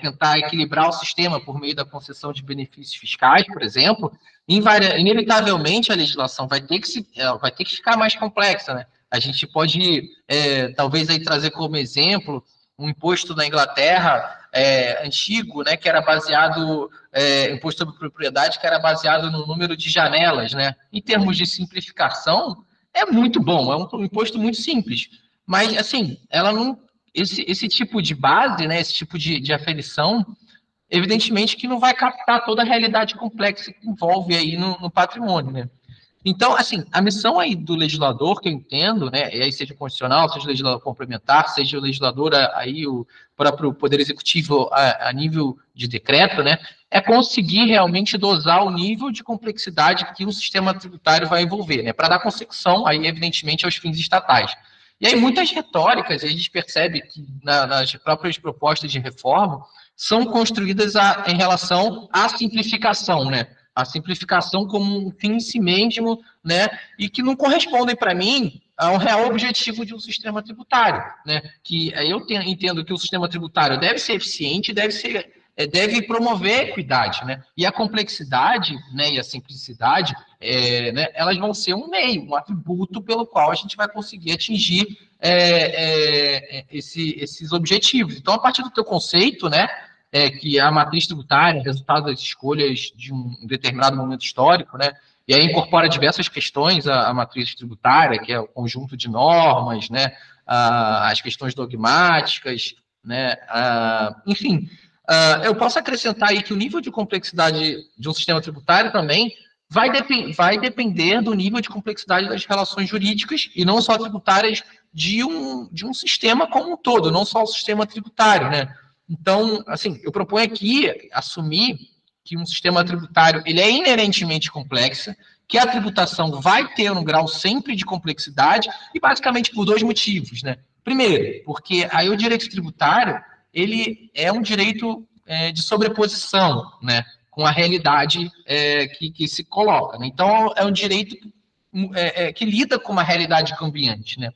tentar equilibrar o sistema por meio da concessão de benefícios fiscais, por exemplo, inevitavelmente a legislação vai ter que ficar mais complexa, né? A gente pode, talvez, aí trazer como exemplo um imposto na Inglaterra antigo, né, que era baseado, imposto sobre propriedade, que era baseado no número de janelas, né? Em termos de simplificação, é muito bom, é um imposto muito simples. Mas, assim, ela não... Esse tipo de base, né, esse tipo de aferição, evidentemente que não vai captar toda a realidade complexa que envolve aí no patrimônio, né? Então, assim, a missão aí do legislador, que eu entendo, né, e aí seja constitucional, seja legislador complementar, seja o legislador aí, o próprio Poder Executivo a nível de decreto, né, é conseguir realmente dosar o nível de complexidade que o sistema tributário vai envolver, né, para dar consecução, aí, evidentemente, aos fins estatais. E aí, muitas retóricas, a gente percebe que nas próprias propostas de reforma, são construídas em relação à simplificação, né, a simplificação como um fim em si mesmo, né, e que não correspondem, para mim, ao real objetivo de um sistema tributário, né, que eu entendo que o sistema tributário deve ser eficiente, deve promover a equidade, né, e a complexidade, né, e a simplicidade, né, elas vão ser um meio, um atributo pelo qual a gente vai conseguir atingir esses objetivos. Então, a partir do teu conceito, né, que a matriz tributária, resultado das escolhas de um determinado momento histórico, né? E aí incorpora diversas questões a matriz tributária, que é o conjunto de normas, né? As questões dogmáticas, né? Enfim, eu posso acrescentar aí que o nível de complexidade de um sistema tributário também vai depender do nível de complexidade das relações jurídicas e não só tributárias de um sistema como um todo, não só o sistema tributário, né? Então, assim, eu proponho aqui assumir que um sistema tributário ele é inerentemente complexo, que a tributação vai ter um grau sempre de complexidade e basicamente por dois motivos, né? Primeiro, porque aí o direito tributário ele é um direito de sobreposição, né, com a realidade que se coloca, né? Então, é um direito que lida com uma realidade cambiante, né?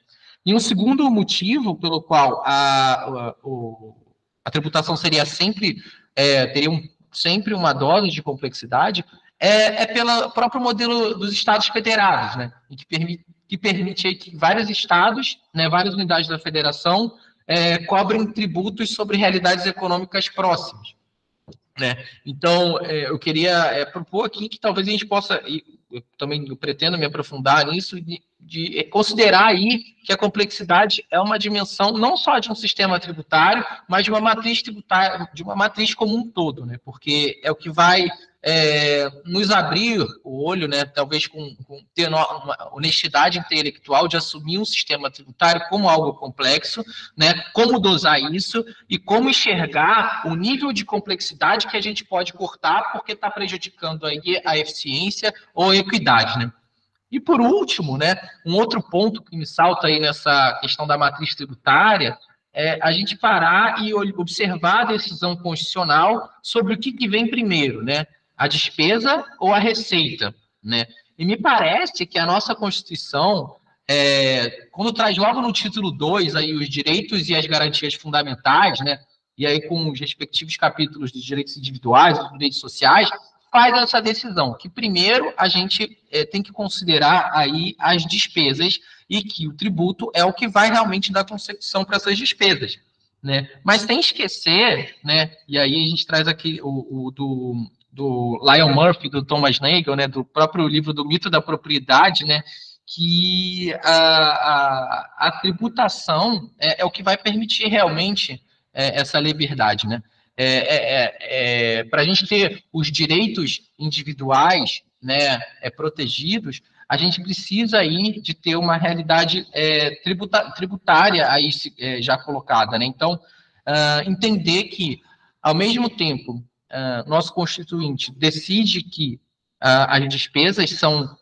E um segundo motivo pelo qual a tributação teria sempre uma dose de complexidade, pelo próprio modelo dos estados federados, né, que permite aí que vários estados, né, várias unidades da federação, cobrem tributos sobre realidades econômicas próximas, né? Então, eu queria propor aqui que talvez a gente possa, eu também pretendo me aprofundar nisso, de considerar aí que a complexidade é uma dimensão não só de um sistema tributário, mas de uma matriz tributária, de uma matriz como um todo, né? Porque é o que vai nos abrir o olho, né? Talvez com ter uma honestidade intelectual de assumir um sistema tributário como algo complexo, né? Como dosar isso e como enxergar o nível de complexidade que a gente pode cortar porque está prejudicando aí a eficiência ou a equidade, né? E por último, né, um outro ponto que me salta aí nessa questão da matriz tributária é a gente parar e observar a decisão constitucional sobre o que vem primeiro, né? A despesa ou a receita, né? E me parece que a nossa Constituição, quando traz logo no título 2 aí os direitos e as garantias fundamentais, né? E aí com os respectivos capítulos de direitos individuais e direitos sociais, faz essa decisão, que primeiro a gente tem que considerar aí as despesas e que o tributo é o que vai realmente dar consecução para essas despesas, né? Mas sem esquecer, né, e aí a gente traz aqui do Lyle Murphy, do Thomas Nagel, né, do próprio livro do Mito da Propriedade, né, que a tributação é o que vai permitir realmente essa liberdade, né? Para a gente ter os direitos individuais, né, protegidos, a gente precisa aí de ter uma realidade tributária aí já colocada, né? Então, entender que, ao mesmo tempo, nosso constituinte decide que as despesas são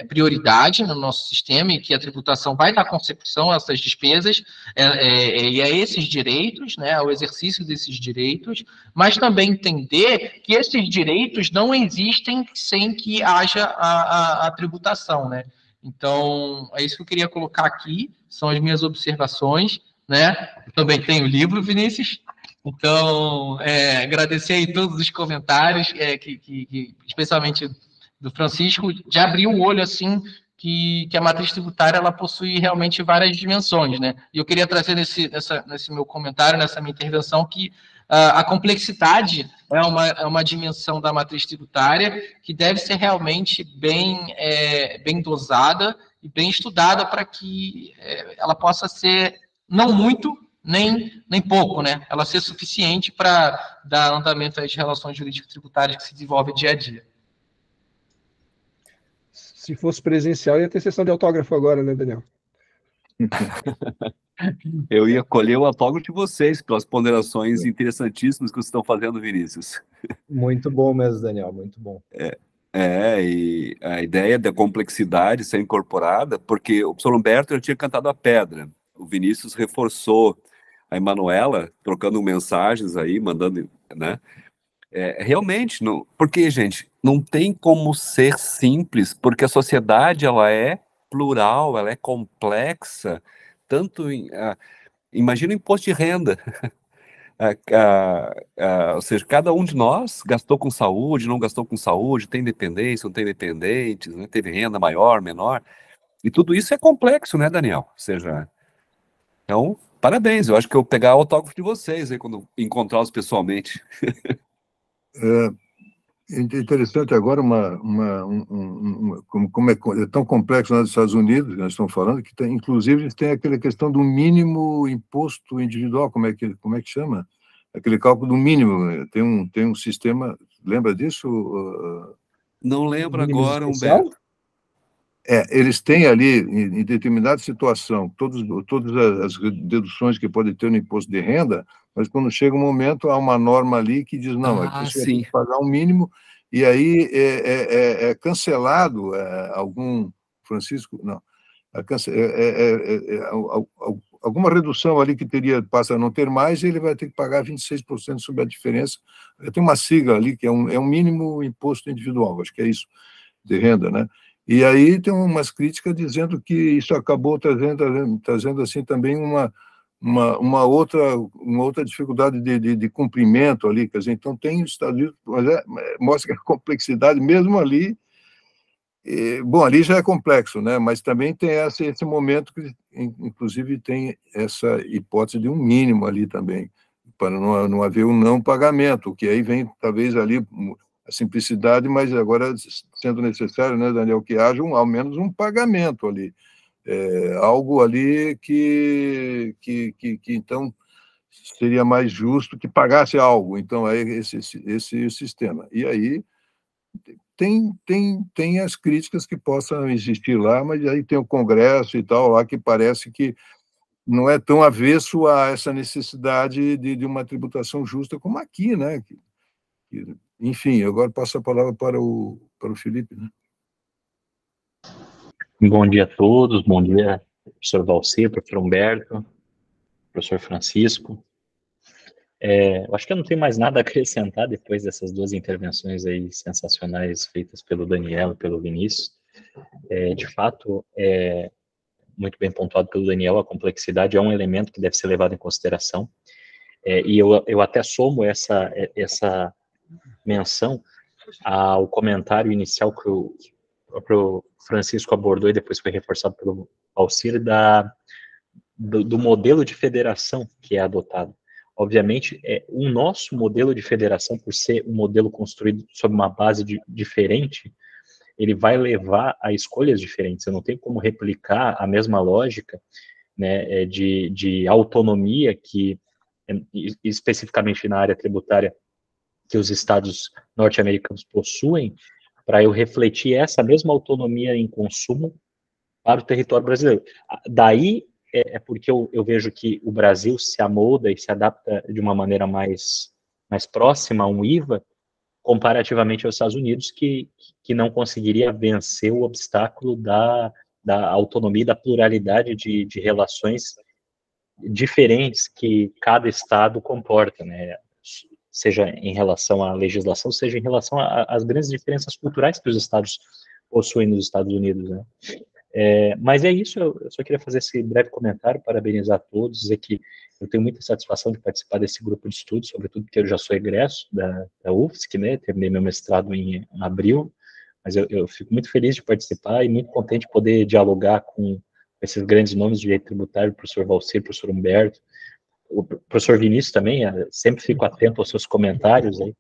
prioridade no nosso sistema e que a tributação vai dar consecução a essas despesas e a esses direitos, né, ao exercício desses direitos, mas também entender que esses direitos não existem sem que haja a tributação, né? Então, é isso que eu queria colocar aqui, são as minhas observações, né? Eu também tenho o livro, Vinícius. Então, agradecer aí todos os comentários, que especialmente do Francisco, de abrir o olho, assim, que a matriz tributária, ela possui realmente várias dimensões, né? E eu queria trazer nesse meu comentário, nessa minha intervenção, que a complexidade é uma dimensão da matriz tributária que deve ser realmente bem dosada e bem estudada para que ela possa ser, não muito, nem pouco, né? Ela ser suficiente para dar andamento às relações jurídico-tributárias que se desenvolvem dia a dia. Se fosse presencial, ia ter sessão de autógrafo agora, né, Daniel? Eu ia colher o autógrafo de vocês pelas ponderações interessantíssimas que vocês estão fazendo, Vinícius. Muito bom mesmo, Daniel, muito bom. E a ideia da complexidade ser incorporada, porque o professor Humberto já tinha cantado a pedra, o Vinícius reforçou a Emanuela, trocando mensagens aí, mandando, né? Realmente, não, porque, gente, não tem como ser simples, porque a sociedade, ela é plural, ela é complexa, tanto imagina o imposto de renda, ou seja, cada um de nós gastou com saúde, não gastou com saúde, tem dependência, não tem dependentes, né, teve renda maior, menor, e tudo isso é complexo, né, Daniel? Ou seja, então, parabéns, eu acho que eu vou pegar o autógrafo de vocês aí quando encontrá-los pessoalmente. Interessante agora como é tão complexo nos Estados Unidos, que nós estamos falando, que tem, inclusive tem aquela questão do mínimo imposto individual, como é que chama? Aquele cálculo do mínimo, né? Tem um sistema, lembra disso? Não lembro agora, especial? Humberto. Eles têm ali, em determinada situação, todas as deduções que podem ter no imposto de renda, mas quando chega um momento, há uma norma ali que diz, não, aqui você tem que pagar um mínimo, e aí é cancelado algum, Francisco, não, alguma redução ali que passa a não ter mais, ele vai ter que pagar 26% sobre a diferença. Tem uma sigla ali que é um mínimo imposto individual, acho que é isso, de renda, né? E aí tem umas críticas dizendo que isso acabou trazendo assim também uma outra dificuldade de cumprimento ali, quer dizer, então tem os Estados Unidos, mas mostra que a complexidade mesmo ali, bom, ali já é complexo, né, mas também tem esse momento que, inclusive, tem essa hipótese de um mínimo ali também, para não haver um não pagamento, que aí vem, talvez, ali a simplicidade, mas agora sendo necessário, né, Daniel, que haja ao menos um pagamento ali, algo ali que então seria mais justo que pagasse algo, então é esse sistema. E aí tem as críticas que possam existir lá, mas aí tem o Congresso e tal lá que parece que não é tão avesso a essa necessidade de uma tributação justa como aqui, né? Enfim, agora passo a palavra para o Felipe, né? Bom dia a todos, bom dia, professor Valcir, professor Humberto, professor Francisco. Eu acho que eu não tenho mais nada a acrescentar depois dessas duas intervenções aí sensacionais feitas pelo Daniel e pelo Vinícius. De fato, muito bem pontuado pelo Daniel, a complexidade é um elemento que deve ser levado em consideração, e eu até somo essa menção ao comentário inicial que o próprio Francisco abordou e depois foi reforçado pelo Valcir do modelo de federação que é adotado. Obviamente, o nosso modelo de federação, por ser um modelo construído sob uma base diferente, ele vai levar a escolhas diferentes. Eu não tenho como replicar a mesma lógica, né, de autonomia que, especificamente na área tributária, que os estados norte-americanos possuem, para eu refletir essa mesma autonomia em consumo para o território brasileiro. Daí porque eu vejo que o Brasil se amolda e se adapta de uma maneira mais próxima a um IVA, comparativamente aos Estados Unidos, que não conseguiria vencer o obstáculo da autonomia e da pluralidade de relações diferentes que cada estado comporta, né? Seja em relação à legislação, seja em relação às grandes diferenças culturais que os estados possuem nos Estados Unidos, né? Mas é isso, eu só queria fazer esse breve comentário, parabenizar a todos, dizer que eu tenho muita satisfação de participar desse grupo de estudos, sobretudo porque eu já sou egresso da UFSC, né? Terminei meu mestrado em abril, mas eu fico muito feliz de participar e muito contente de poder dialogar com esses grandes nomes de direito tributário, o professor Valcir, o professor Humberto, o professor Vinícius também, sempre fico atento aos seus comentários aí,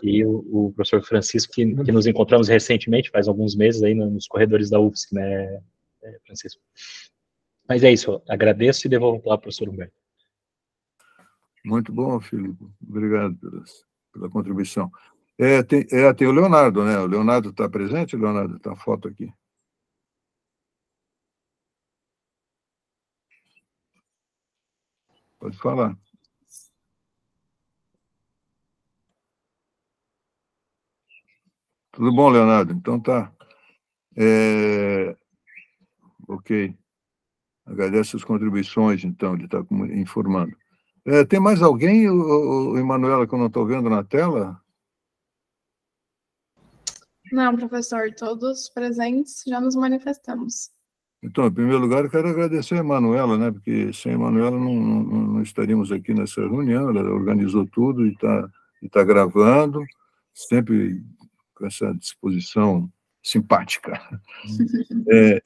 e o professor Francisco, que nos encontramos recentemente, faz alguns meses aí nos corredores da UFSC, né, Francisco? Mas é isso, agradeço e devolvo a palavra para o professor Humberto. Muito bom, Filipe. Obrigado pela contribuição. Tem o Leonardo, né? O Leonardo está presente, Leonardo? Está a foto aqui. Pode falar. Tudo bom, Leonardo? Então tá. Ok. Agradeço as contribuições, então, de estar informando. Tem mais alguém, o Emanuela, que eu não estou vendo na tela? Não, professor, todos presentes já nos manifestamos. Então, em primeiro lugar, eu quero agradecer a Emanuela, né? Porque sem a Emanuela não estaríamos aqui nessa reunião. Ela organizou tudo e tá gravando, sempre com essa disposição simpática.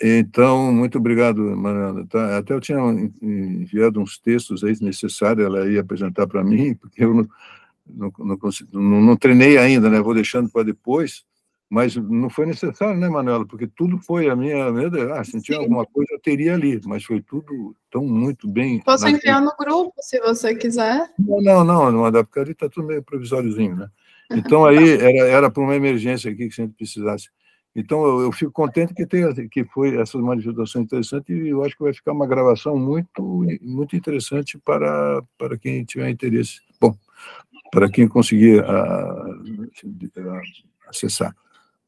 Então, muito obrigado, Emanuela. Tá? Até eu tinha enviado uns textos aí necessários, ela ia apresentar para mim, porque eu não treinei ainda, né? Vou deixando para depois. Mas não foi necessário, né, Manuela? Porque tudo foi a minha... se tinha alguma coisa, eu teria ali, mas foi tudo tão muito bem... Posso enviar no grupo, se você quiser. Não adapta, porque ali está tudo meio provisóriozinho, né? Então, aí, era para uma emergência aqui, que se a gente precisasse. Então, eu fico contente que foi essas manifestações interessantes, e eu acho que vai ficar uma gravação muito, muito interessante para quem tiver interesse. Bom, para quem conseguir acessar.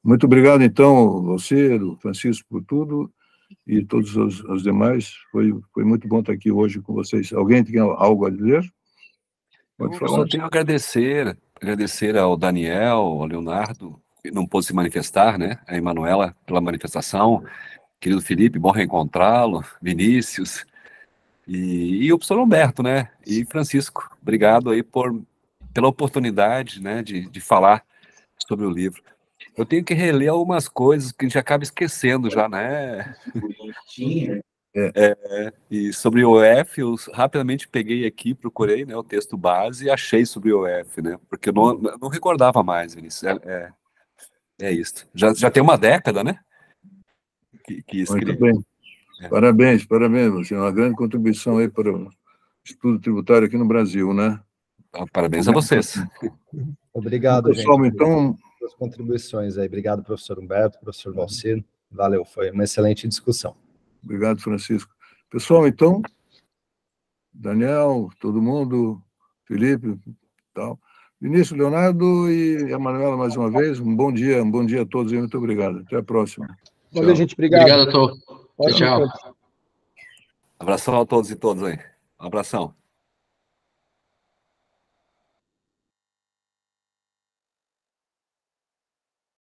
Muito obrigado, então, você, Francisco, por tudo, e todos os demais. Foi muito bom estar aqui hoje com vocês. Alguém tem algo a dizer? Pode falar. Eu só tenho a agradecer ao Daniel, ao Leonardo, que não pôde se manifestar, né? A Emanuela, pela manifestação. Querido Felipe, bom reencontrá-lo. Vinícius. E o professor Humberto, né? E Francisco, obrigado aí pela oportunidade, né, de falar sobre o livro. Eu tenho que reler algumas coisas que a gente acaba esquecendo já, né? E sobre o OF, eu rapidamente peguei aqui, procurei, né, o texto base e achei sobre o OF, né? Porque eu não recordava mais, Vinícius. É isso. Já tem uma década, né? Que escrevi. Muito bem. Parabéns, você é uma grande contribuição aí para o estudo tributário aqui no Brasil, né? Então, parabéns a vocês. Obrigado, pessoal, gente. Então... As contribuições aí. Obrigado, professor Humberto, professor Valcir. Valeu, foi uma excelente discussão. Obrigado, Francisco. Pessoal, então, Daniel, todo mundo, Felipe, tal. Vinícius, Leonardo e a Manuela, mais uma vez, um bom dia a todos e muito obrigado. Até a próxima. Valeu, gente. Obrigado. Obrigado a todos. Tchau. Abração a todos e todas aí. Um abração.